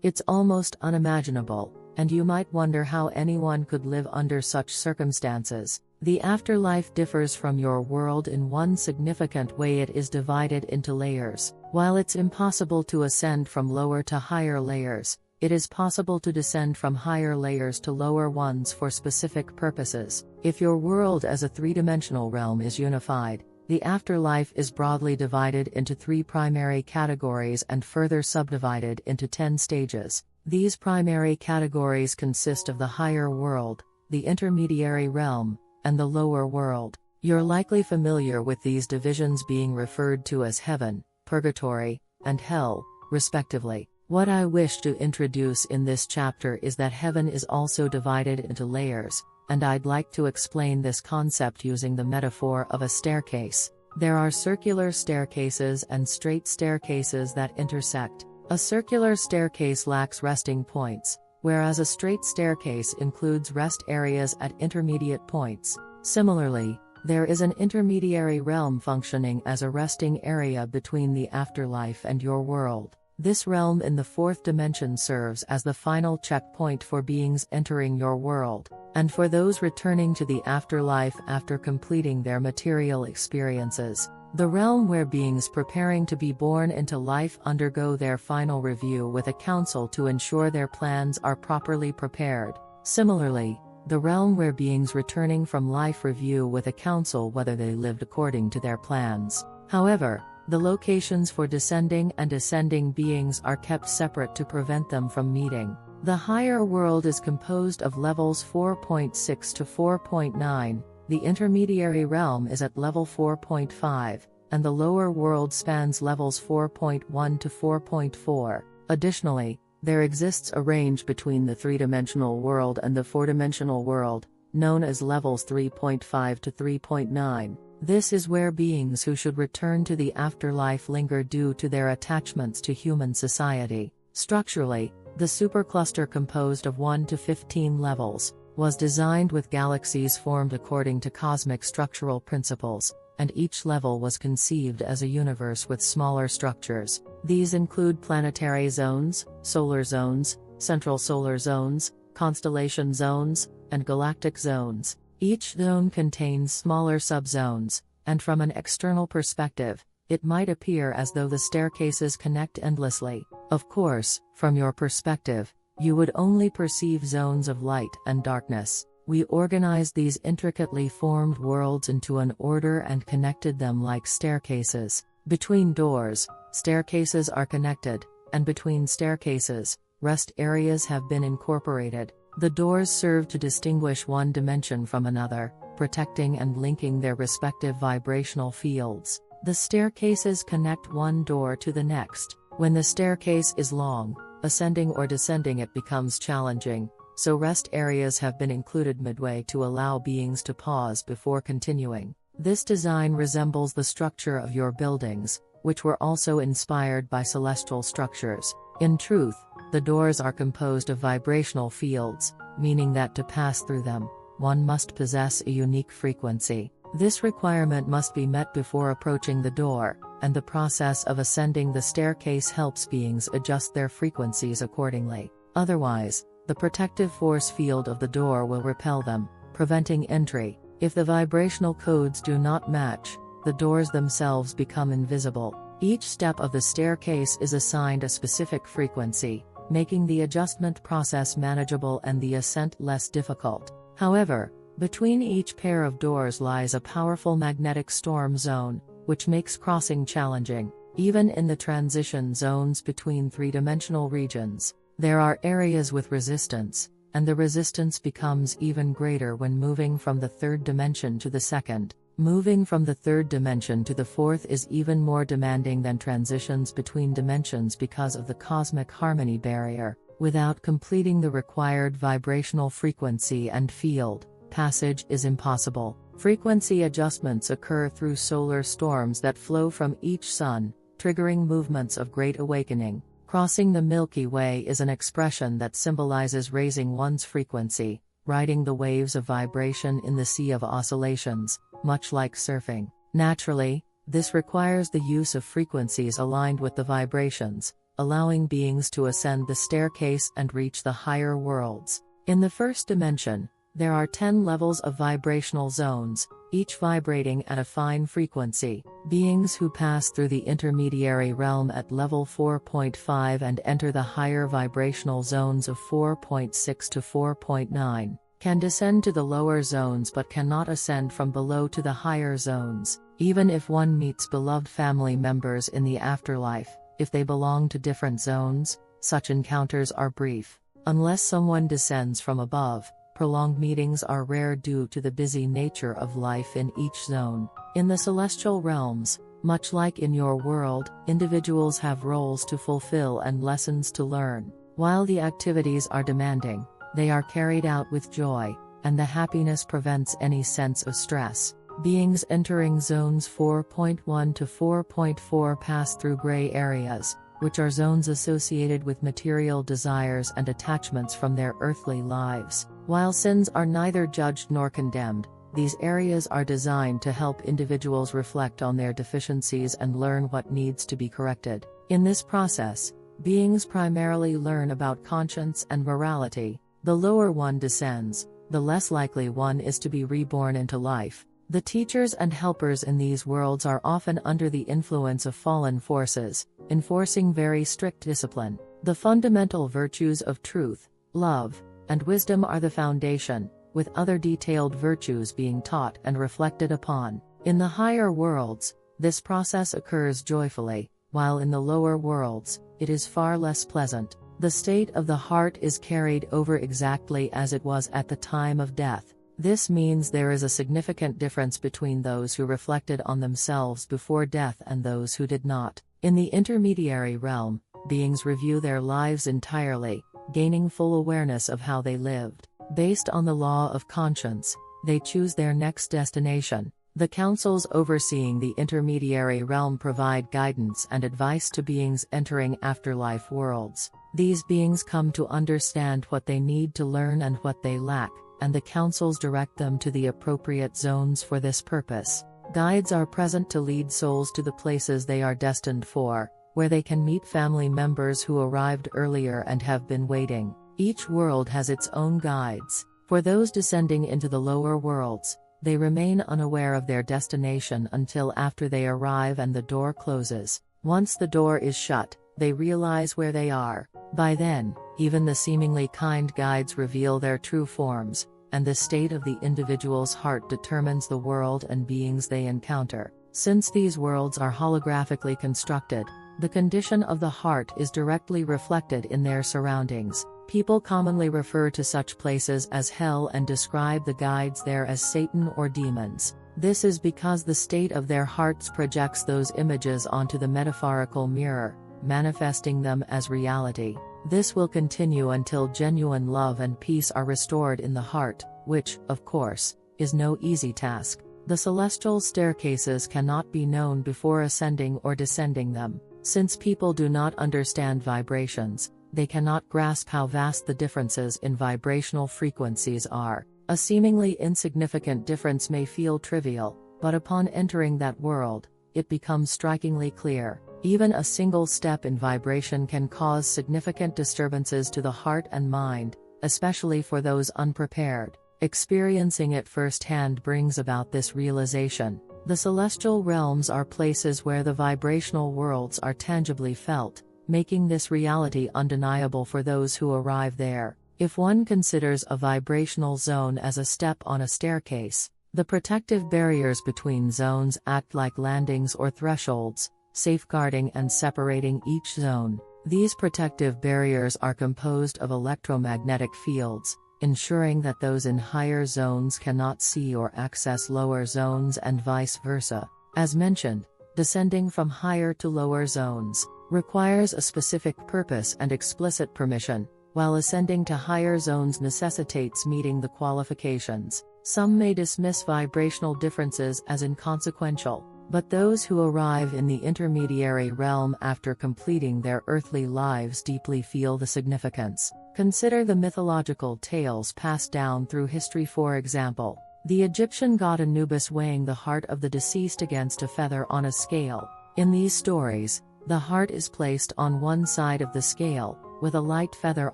It's almost unimaginable, and you might wonder how anyone could live under such circumstances. The afterlife differs from your world in one significant way: it is divided into layers. While it's impossible to ascend from lower to higher layers, it is possible to descend from higher layers to lower ones for specific purposes. If your world as a three-dimensional realm is unified, the afterlife is broadly divided into 3 primary categories and further subdivided into 10 stages. These primary categories consist of the higher world, the intermediary realm, and the lower world. You're likely familiar with these divisions being referred to as heaven, purgatory, and hell, respectively. What I wish to introduce in this chapter is that heaven is also divided into layers, and I'd like to explain this concept using the metaphor of a staircase. There are circular staircases and straight staircases that intersect. A circular staircase lacks resting points, whereas a straight staircase includes rest areas at intermediate points. Similarly, there is an intermediary realm functioning as a resting area between the afterlife and your world. This realm in the 4th dimension serves as the final checkpoint for beings entering your world, and for those returning to the afterlife after completing their material experiences. The realm where beings preparing to be born into life undergo their final review with a council to ensure their plans are properly prepared. Similarly, the realm where beings returning from life review with a council whether they lived according to their plans. However, the locations for descending and ascending beings are kept separate to prevent them from meeting. The higher world is composed of levels 4.6 to 4.9, the intermediary realm is at level 4.5, and the lower world spans levels 4.1 to 4.4. Additionally, there exists a range between the 3-dimensional world and the 4-dimensional world, known as levels 3.5 to 3.9. This is where beings who should return to the afterlife linger due to their attachments to human society. Structurally, the supercluster composed of 1 to 15 levels was designed with galaxies formed according to cosmic structural principles, and each level was conceived as a universe with smaller structures. These include planetary zones, solar zones, central solar zones, constellation zones, and galactic zones. Each zone contains smaller subzones, and from an external perspective, it might appear as though the staircases connect endlessly. Of course, from your perspective, you would only perceive zones of light and darkness. We organized these intricately formed worlds into an order and connected them like staircases. Between doors, staircases are connected, and between staircases, rest areas have been incorporated. The doors serve to distinguish one dimension from another, protecting and linking their respective vibrational fields. The staircases connect one door to the next. When the staircase is long, ascending or descending it becomes challenging, so rest areas have been included midway to allow beings to pause before continuing. This design resembles the structure of your buildings, which were also inspired by celestial structures. In truth, the doors are composed of vibrational fields, meaning that to pass through them, one must possess a unique frequency. This requirement must be met before approaching the door, and the process of ascending the staircase helps beings adjust their frequencies accordingly. Otherwise, the protective force field of the door will repel them, preventing entry. If the vibrational codes do not match, the doors themselves become invisible. Each step of the staircase is assigned a specific frequency, making the adjustment process manageable and the ascent less difficult. However, between each pair of doors lies a powerful magnetic storm zone, which makes crossing challenging. Even in the transition zones between three-dimensional regions, there are areas with resistance, and the resistance becomes even greater when moving from the third dimension to the second. Moving from the third dimension to the fourth is even more demanding than transitions between dimensions because of the cosmic harmony barrier. Without completing the required vibrational frequency and field, passage is impossible. Frequency adjustments occur through solar storms that flow from each sun, triggering movements of great awakening. Crossing the Milky Way is an expression that symbolizes raising one's frequency, riding the waves of vibration in the sea of oscillations, much like surfing. Naturally, this requires the use of frequencies aligned with the vibrations, allowing beings to ascend the staircase and reach the higher worlds. In the first dimension, There are 10 levels of vibrational zones, each vibrating at a fine frequency. Beings who pass through the intermediary realm at level 4.5 and enter the higher vibrational zones of 4.6 to 4.9 can descend to the lower zones but cannot ascend from below to the higher zones, even if one meets beloved family members in the afterlife. If they belong to different zones, such encounters are brief. Unless someone descends from above, prolonged meetings are rare due to the busy nature of life in each zone. In the celestial realms, much like in your world, individuals have roles to fulfill and lessons to learn. While the activities are demanding, they are carried out with joy, and the happiness prevents any sense of stress. Beings entering zones 4.1 to 4.4 pass through gray areas, which are zones associated with material desires and attachments from their earthly lives. While sins are neither judged nor condemned, these areas are designed to help individuals reflect on their deficiencies and learn what needs to be corrected. In this process, beings primarily learn about conscience and morality. The lower one descends, the less likely one is to be reborn into life. The teachers and helpers in these worlds are often under the influence of fallen forces, enforcing very strict discipline. The fundamental virtues of truth, love, and wisdom are the foundation, with other detailed virtues being taught and reflected upon. In the higher worlds, this process occurs joyfully, while in the lower worlds, it is far less pleasant. The state of the heart is carried over exactly as it was at the time of death. This means there is a significant difference between those who reflected on themselves before death and those who did not. In the intermediary realm, beings review their lives entirely, gaining full awareness of how they lived. Based on the law of conscience, they choose their next destination. The councils overseeing the intermediary realm provide guidance and advice to beings entering afterlife worlds. These beings come to understand what they need to learn and what they lack, and the councils direct them to the appropriate zones for this purpose. Guides are present to lead souls to the places they are destined for, where they can meet family members who arrived earlier and have been waiting. Each world has its own guides. For those descending into the lower worlds, they remain unaware of their destination until after they arrive and the door closes. Once the door is shut, they realize where they are. By then, even the seemingly kind guides reveal their true forms, and the state of the individual's heart determines the world and beings they encounter. Since these worlds are holographically constructed, the condition of the heart is directly reflected in their surroundings. People commonly refer to such places as hell and describe the guides there as Satan or demons. This is because the state of their hearts projects those images onto the metaphorical mirror, manifesting them as reality. This will continue until genuine love and peace are restored in the heart, which, of course, is no easy task. The celestial staircases cannot be known before ascending or descending them. Since people do not understand vibrations, they cannot grasp how vast the differences in vibrational frequencies are. A seemingly insignificant difference may feel trivial, but upon entering that world, it becomes strikingly clear. Even a single step in vibration can cause significant disturbances to the heart and mind, especially for those unprepared. Experiencing it firsthand brings about this realization. The celestial realms are places where the vibrational worlds are tangibly felt, making this reality undeniable for those who arrive there. If one considers a vibrational zone as a step on a staircase, the protective barriers between zones act like landings or thresholds, safeguarding and separating each zone. These protective barriers are composed of electromagnetic fields, ensuring that those in higher zones cannot see or access lower zones and vice versa. As mentioned, descending from higher to lower zones requires a specific purpose and explicit permission, while ascending to higher zones necessitates meeting the qualifications. Some may dismiss vibrational differences as inconsequential, but those who arrive in the intermediary realm after completing their earthly lives deeply feel the significance. Consider the mythological tales passed down through history. For example, the Egyptian god Anubis weighing the heart of the deceased against a feather on a scale. In these stories, the heart is placed on one side of the scale, with a light feather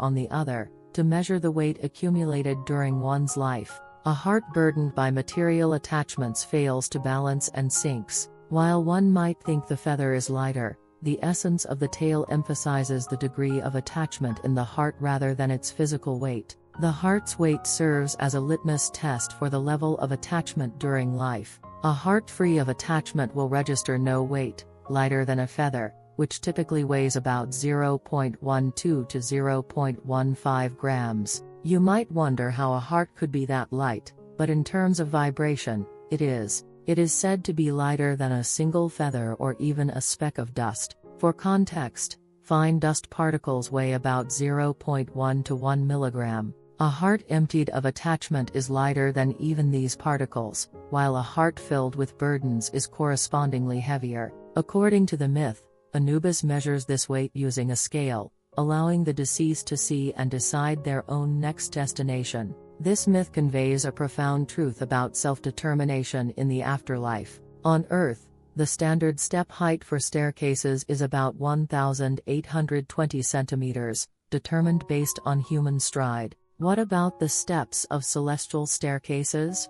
on the other, to measure the weight accumulated during one's life. A heart burdened by material attachments fails to balance and sinks. While one might think the feather is lighter, the essence of the tale emphasizes the degree of attachment in the heart rather than its physical weight. The heart's weight serves as a litmus test for the level of attachment during life. A heart free of attachment will register no weight, lighter than a feather, which typically weighs about 0.12 to 0.15 grams. You might wonder how a heart could be that light, but in terms of vibration, it is. It is said to be lighter than a single feather or even a speck of dust. For context, fine dust particles weigh about 0.1 to 1 milligram. A heart emptied of attachment is lighter than even these particles, while a heart filled with burdens is correspondingly heavier. According to the myth, Anubis measures this weight using a scale, allowing the deceased to see and decide their own next destination. This myth conveys a profound truth about self-determination in the afterlife. On Earth, the standard step height for staircases is about 1,820 centimeters, determined based on human stride. What about the steps of celestial staircases?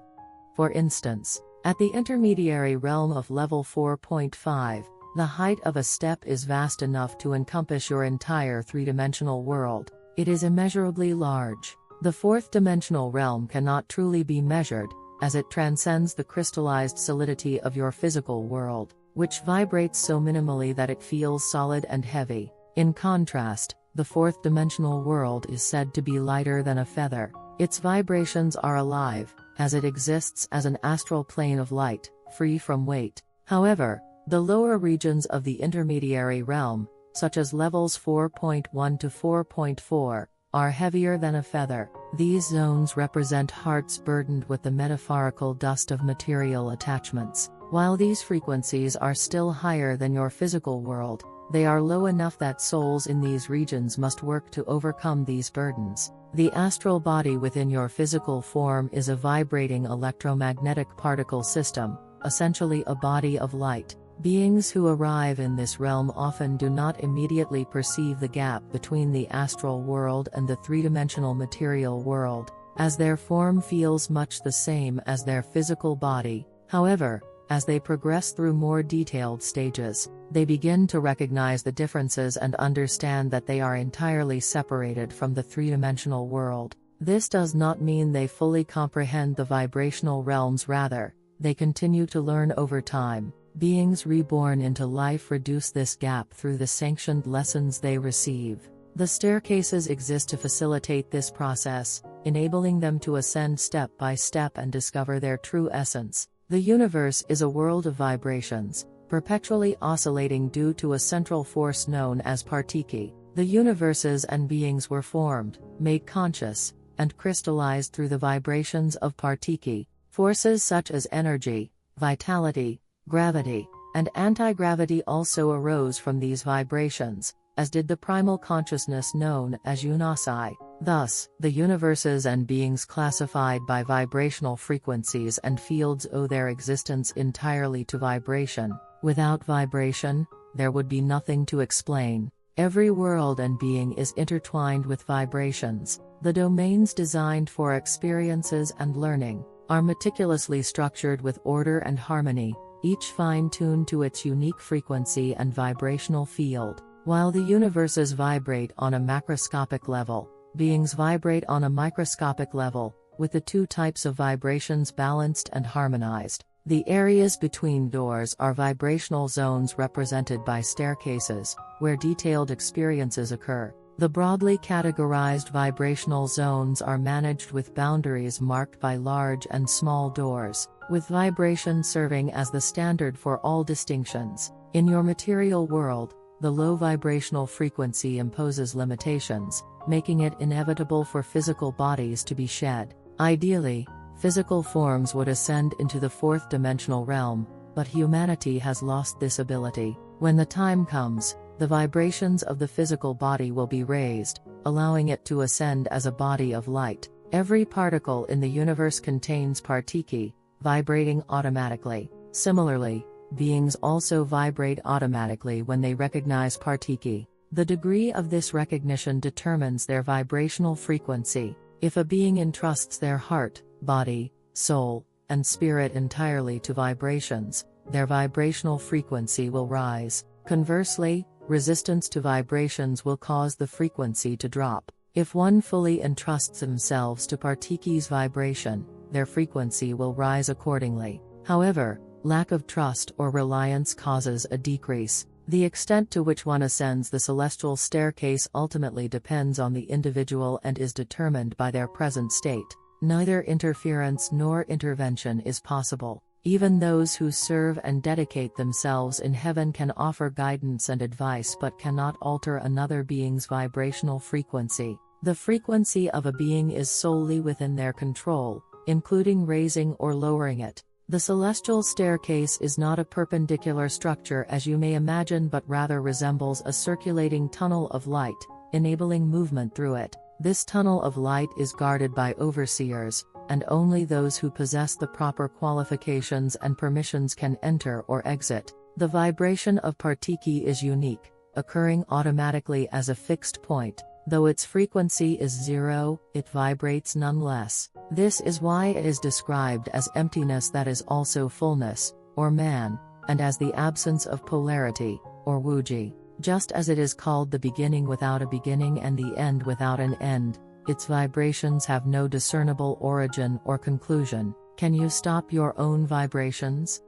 For instance, at the intermediary realm of level 4.5, the height of a step is vast enough to encompass your entire three-dimensional world. It is immeasurably large. The fourth dimensional realm cannot truly be measured, as it transcends the crystallized solidity of your physical world, which vibrates so minimally that it feels solid and heavy. In contrast, the fourth dimensional world is said to be lighter than a feather. Its vibrations are alive, as it exists as an astral plane of light, free from weight. However, the lower regions of the intermediary realm, such as levels 4.1 to 4.4, are heavier than a feather. These zones represent hearts burdened with the metaphorical dust of material attachments. While these frequencies are still higher than your physical world, they are low enough that souls in these regions must work to overcome these burdens. The astral body within your physical form is a vibrating electromagnetic particle system, essentially a body of light. Beings who arrive in this realm often do not immediately perceive the gap between the astral world and the three-dimensional material world, as their form feels much the same as their physical body. However, as they progress through more detailed stages, they begin to recognize the differences and understand that they are entirely separated from the three-dimensional world. This does not mean they fully comprehend the vibrational realms, rather, they continue to learn over time. Beings reborn into life reduce this gap through the sanctioned lessons they receive. The staircases exist to facilitate this process, enabling them to ascend step by step and discover their true essence. The universe is a world of vibrations, perpetually oscillating due to a central force known as partiki. The universes and beings were formed, made conscious, and crystallized through the vibrations of partiki. Forces such as energy, vitality, gravity, and anti-gravity also arose from these vibrations, as did the primal consciousness known as Unasai. Thus, the universes and beings classified by vibrational frequencies and fields owe their existence entirely to vibration. Without vibration, there would be nothing to explain. Every world and being is intertwined with vibrations. The domains designed for experiences and learning are meticulously structured with order and harmony, each fine-tuned to its unique frequency and vibrational field. While the universes vibrate on a macroscopic level, beings vibrate on a microscopic level, with the two types of vibrations balanced and harmonized. The areas between doors are vibrational zones represented by staircases, where detailed experiences occur. The broadly categorized vibrational zones are managed with boundaries marked by large and small doors, with vibration serving as the standard for all distinctions. In your material world, the low vibrational frequency imposes limitations, making it inevitable for physical bodies to be shed. Ideally, physical forms would ascend into the fourth dimensional realm, but humanity has lost this ability. When the time comes, the vibrations of the physical body will be raised, allowing it to ascend as a body of light. Every particle in the universe contains partiki, vibrating automatically. Similarly, beings also vibrate automatically when they recognize partiki. The degree of this recognition determines their vibrational frequency. If a being entrusts their heart, body, soul, and spirit entirely to vibrations, their vibrational frequency will rise. Conversely, resistance to vibrations will cause the frequency to drop. If one fully entrusts themselves to Partiki's vibration, their frequency will rise accordingly. However, lack of trust or reliance causes a decrease. The extent to which one ascends the celestial staircase ultimately depends on the individual and is determined by their present state. Neither interference nor intervention is possible. Even those who serve and dedicate themselves in heaven can offer guidance and advice but cannot alter another being's vibrational frequency. The frequency of a being is solely within their control, including raising or lowering it. The celestial staircase is not a perpendicular structure as you may imagine but rather resembles a circulating tunnel of light, enabling movement through it. This tunnel of light is guarded by overseers, and only those who possess the proper qualifications and permissions can enter or exit. The vibration of Partiki is unique, occurring automatically as a fixed point. Though its frequency is zero, it vibrates nonetheless. This is why it is described as emptiness that is also fullness, or man, and as the absence of polarity, or wuji. Just as it is called the beginning without a beginning and the end without an end, its vibrations have no discernible origin or conclusion. Can you stop your own vibrations?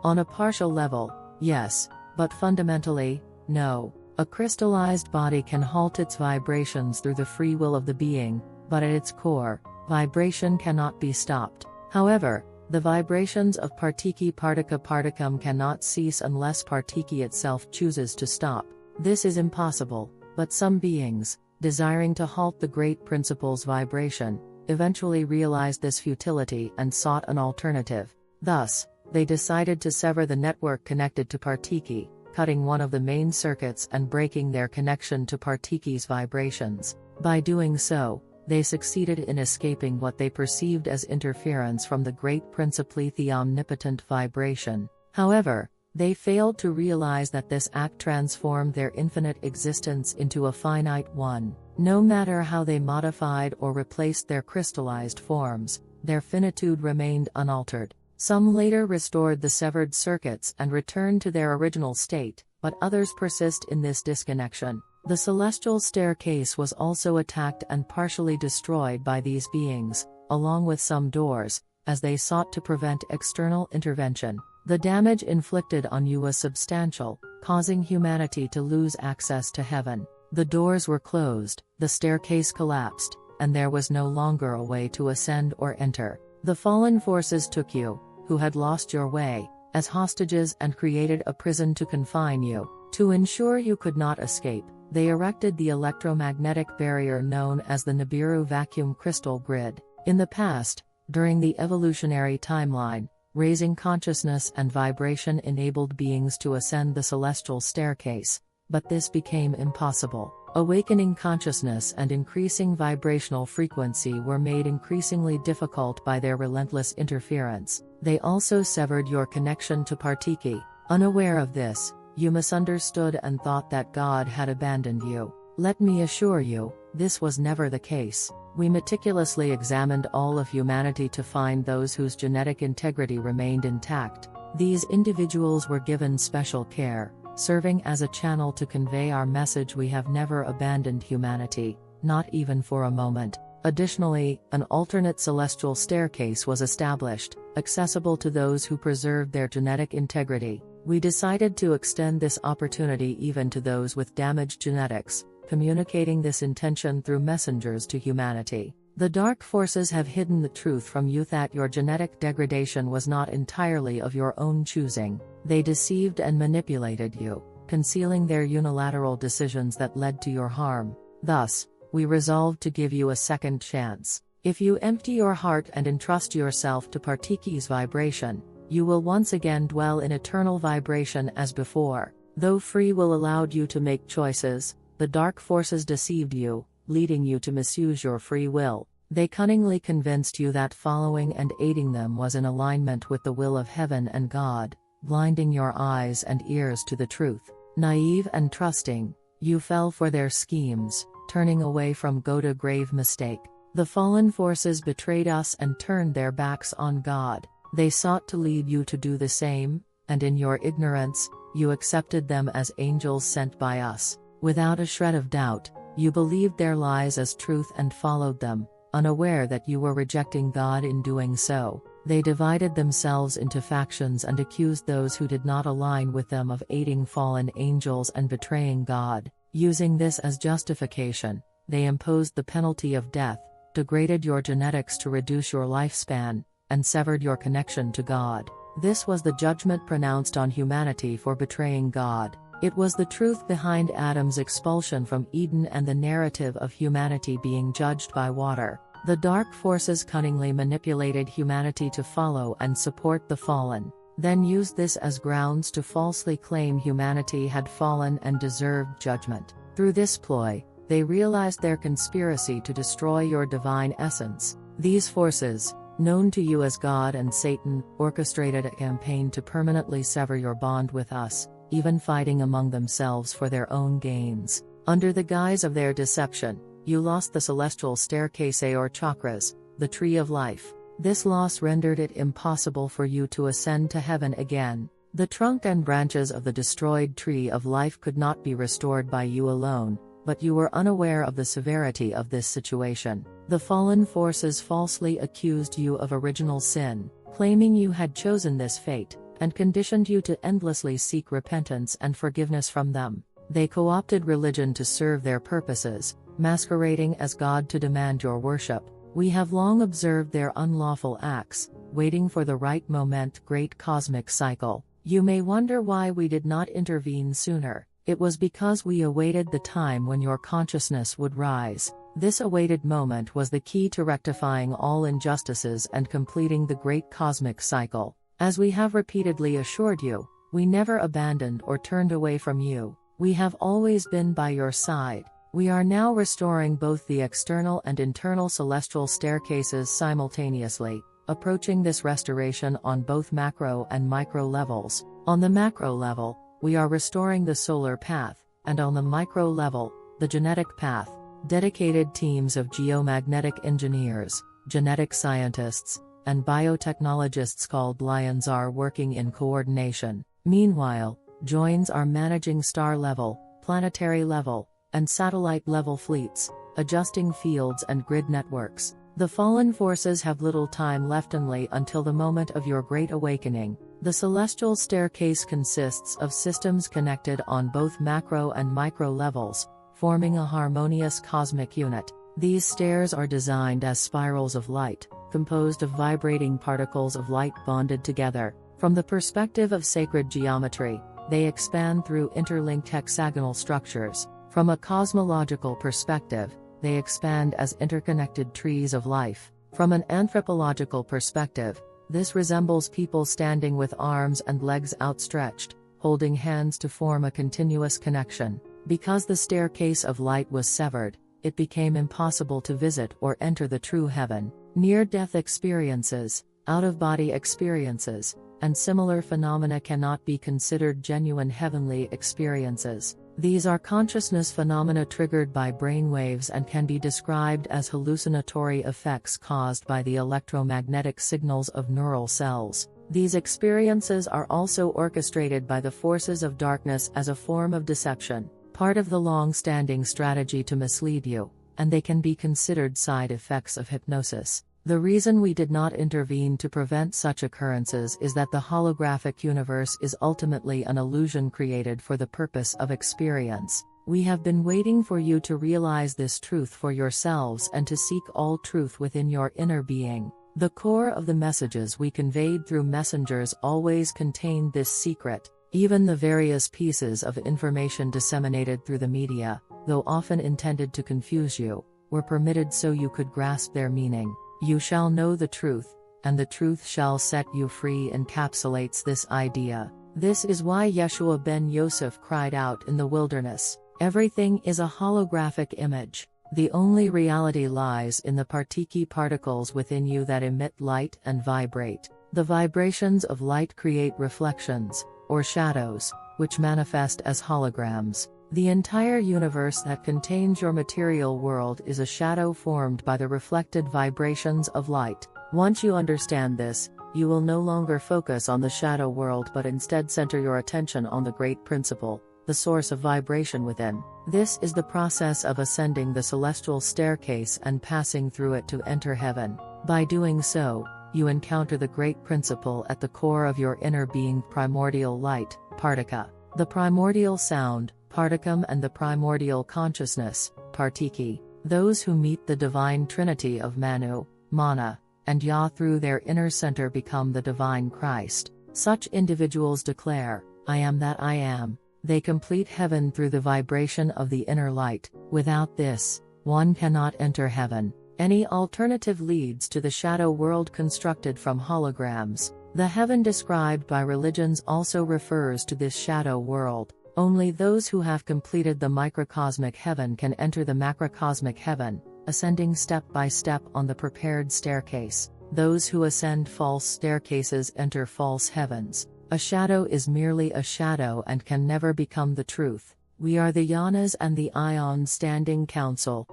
On a partial level, yes, but fundamentally, no. A crystallized body can halt its vibrations through the free will of the being, but at its core, vibration cannot be stopped. However, the vibrations of Partiki Partika Particum cannot cease unless Partiki itself chooses to stop. This is impossible, but some beings, desiring to halt the great principle's vibration, eventually realized this futility and sought an alternative. Thus, they decided to sever the network connected to Partiki, cutting one of the main circuits and breaking their connection to Partiki's vibrations. By doing so, they succeeded in escaping what they perceived as interference from the great principally the omnipotent vibration. However, they failed to realize that this act transformed their infinite existence into a finite one. No matter how they modified or replaced their crystallized forms, their finitude remained unaltered. Some later restored the severed circuits and returned to their original state, but others persist in this disconnection. The celestial staircase was also attacked and partially destroyed by these beings, along with some doors, as they sought to prevent external intervention. The damage inflicted on you was substantial, causing humanity to lose access to heaven. The doors were closed, the staircase collapsed, and there was no longer a way to ascend or enter. The fallen forces took you, who had lost your way, as hostages and created a prison to confine you. To ensure you could not escape, they erected the electromagnetic barrier known as the Nibiru vacuum crystal grid. In the past, during the evolutionary timeline, raising consciousness and vibration enabled beings to ascend the celestial staircase, but this became impossible. Awakening consciousness and increasing vibrational frequency were made increasingly difficult by their relentless interference. They also severed your connection to Partiki. Unaware of this, you misunderstood and thought that God had abandoned you. Let me assure you, this was never the case. We meticulously examined all of humanity to find those whose genetic integrity remained intact. These individuals were given special care, serving as a channel to convey our message: we have never abandoned humanity, not even for a moment. Additionally, an alternate celestial staircase was established, accessible to those who preserved their genetic integrity. We decided to extend this opportunity even to those with damaged genetics, communicating this intention through messengers to humanity. The dark forces have hidden the truth from you that your genetic degradation was not entirely of your own choosing. They deceived and manipulated you, concealing their unilateral decisions that led to your harm. Thus, we resolved to give you a second chance. If you empty your heart and entrust yourself to Partiki's vibration, you will once again dwell in eternal vibration as before. Though free will allowed you to make choices, the dark forces deceived you, leading you to misuse your free will. They cunningly convinced you that following and aiding them was in alignment with the will of heaven and God, blinding your eyes and ears to the truth. Naive and trusting, You fell for their schemes, turning away from God, a grave mistake. The fallen forces betrayed us and turned their backs on God. They sought to lead you to do the same, and in your ignorance, you accepted them as angels sent by us. Without a shred of doubt, you believed their lies as truth and followed them, unaware that you were rejecting God in doing so. They divided themselves into factions and accused those who did not align with them of aiding fallen angels and betraying God. Using this as justification, they imposed the penalty of death, degraded your genetics to reduce your lifespan, and severed your connection to God. This was the judgment pronounced on humanity for betraying God. It was the truth behind Adam's expulsion from Eden and the narrative of humanity being judged by water. The dark forces cunningly manipulated humanity to follow and support the fallen, then used this as grounds to falsely claim humanity had fallen and deserved judgment. Through this ploy, they realized their conspiracy to destroy your divine essence. These forces, known to you as God and Satan, orchestrated a campaign to permanently sever your bond with us, even fighting among themselves for their own gains. Under the guise of their deception, you lost the celestial staircase or chakras, the tree of life. This loss rendered it impossible for you to ascend to heaven again. The trunk and branches of the destroyed tree of life could not be restored by you alone, but you were unaware of the severity of this situation. The fallen forces falsely accused you of original sin, claiming you had chosen this fate, and conditioned you to endlessly seek repentance and forgiveness from them. They co-opted religion to serve their purposes, masquerading as God to demand your worship. We have long observed their unlawful acts, waiting for the right moment. Great cosmic cycle. You may wonder why we did not intervene sooner. It was because we awaited the time when your consciousness would rise. This awaited moment was the key to rectifying all injustices and completing the great cosmic cycle. As we have repeatedly assured you, we never abandoned or turned away from you. We have always been by your side. We are now restoring both the external and internal celestial staircases simultaneously, approaching this restoration on both macro and micro levels. On the macro level, we are restoring the solar path, and on the micro level, the genetic path. Dedicated teams of geomagnetic engineers, genetic scientists, and biotechnologists called Lions are working in coordination. Meanwhile, Joins are managing star-level, planetary level, and satellite-level fleets, adjusting fields and grid networks. The fallen forces have little time left only until the moment of your great awakening. The celestial staircase consists of systems connected on both macro and micro levels, forming a harmonious cosmic unit. These stairs are designed as spirals of light, composed of vibrating particles of light bonded together. From the perspective of sacred geometry, they expand through interlinked hexagonal structures. From a cosmological perspective, they expand as interconnected trees of life. From an anthropological perspective, this resembles people standing with arms and legs outstretched, holding hands to form a continuous connection. Because the staircase of light was severed, it became impossible to visit or enter the true heaven. Near-death experiences, out-of-body experiences, and similar phenomena cannot be considered genuine heavenly experiences. These are consciousness phenomena triggered by brainwaves and can be described as hallucinatory effects caused by the electromagnetic signals of neural cells. These experiences are also orchestrated by the forces of darkness as a form of deception, part of the long-standing strategy to mislead you, and they can be considered side effects of hypnosis. The reason we did not intervene to prevent such occurrences is that the holographic universe is ultimately an illusion created for the purpose of experience. We have been waiting for you to realize this truth for yourselves and to seek all truth within your inner being. The core of the messages we conveyed through messengers always contained this secret. Even the various pieces of information disseminated through the media, though often intended to confuse you, were permitted so you could grasp their meaning. You shall know the truth, and the truth shall set you free encapsulates this idea. This is why Yeshua ben Yosef cried out in the wilderness, "Everything is a holographic image. The only reality lies in the partiki particles within you that emit light and vibrate. The vibrations of light create reflections, or shadows, which manifest as holograms. The entire universe that contains your material world is a shadow formed by the reflected vibrations of light. Once you understand this, you will no longer focus on the shadow world but instead center your attention on the great principle, the source of vibration within. This is the process of ascending the celestial staircase and passing through it to enter heaven. By doing so, you encounter the great principle at the core of your inner being, primordial light, Partika. The primordial sound, Particum, and the primordial consciousness, Partiki. Those who meet the divine trinity of Manu, Mana, and Yah through their inner center become the divine Christ. Such individuals declare, I am that I am. They complete heaven through the vibration of the inner light. Without this, one cannot enter heaven. Any alternative leads to the shadow world constructed from holograms. The heaven described by religions also refers to this shadow world. Only those who have completed the microcosmic heaven can enter the macrocosmic heaven, ascending step by step on the prepared staircase. Those who ascend false staircases enter false heavens. A shadow is merely a shadow and can never become the truth. We are the yanas and the ions standing council,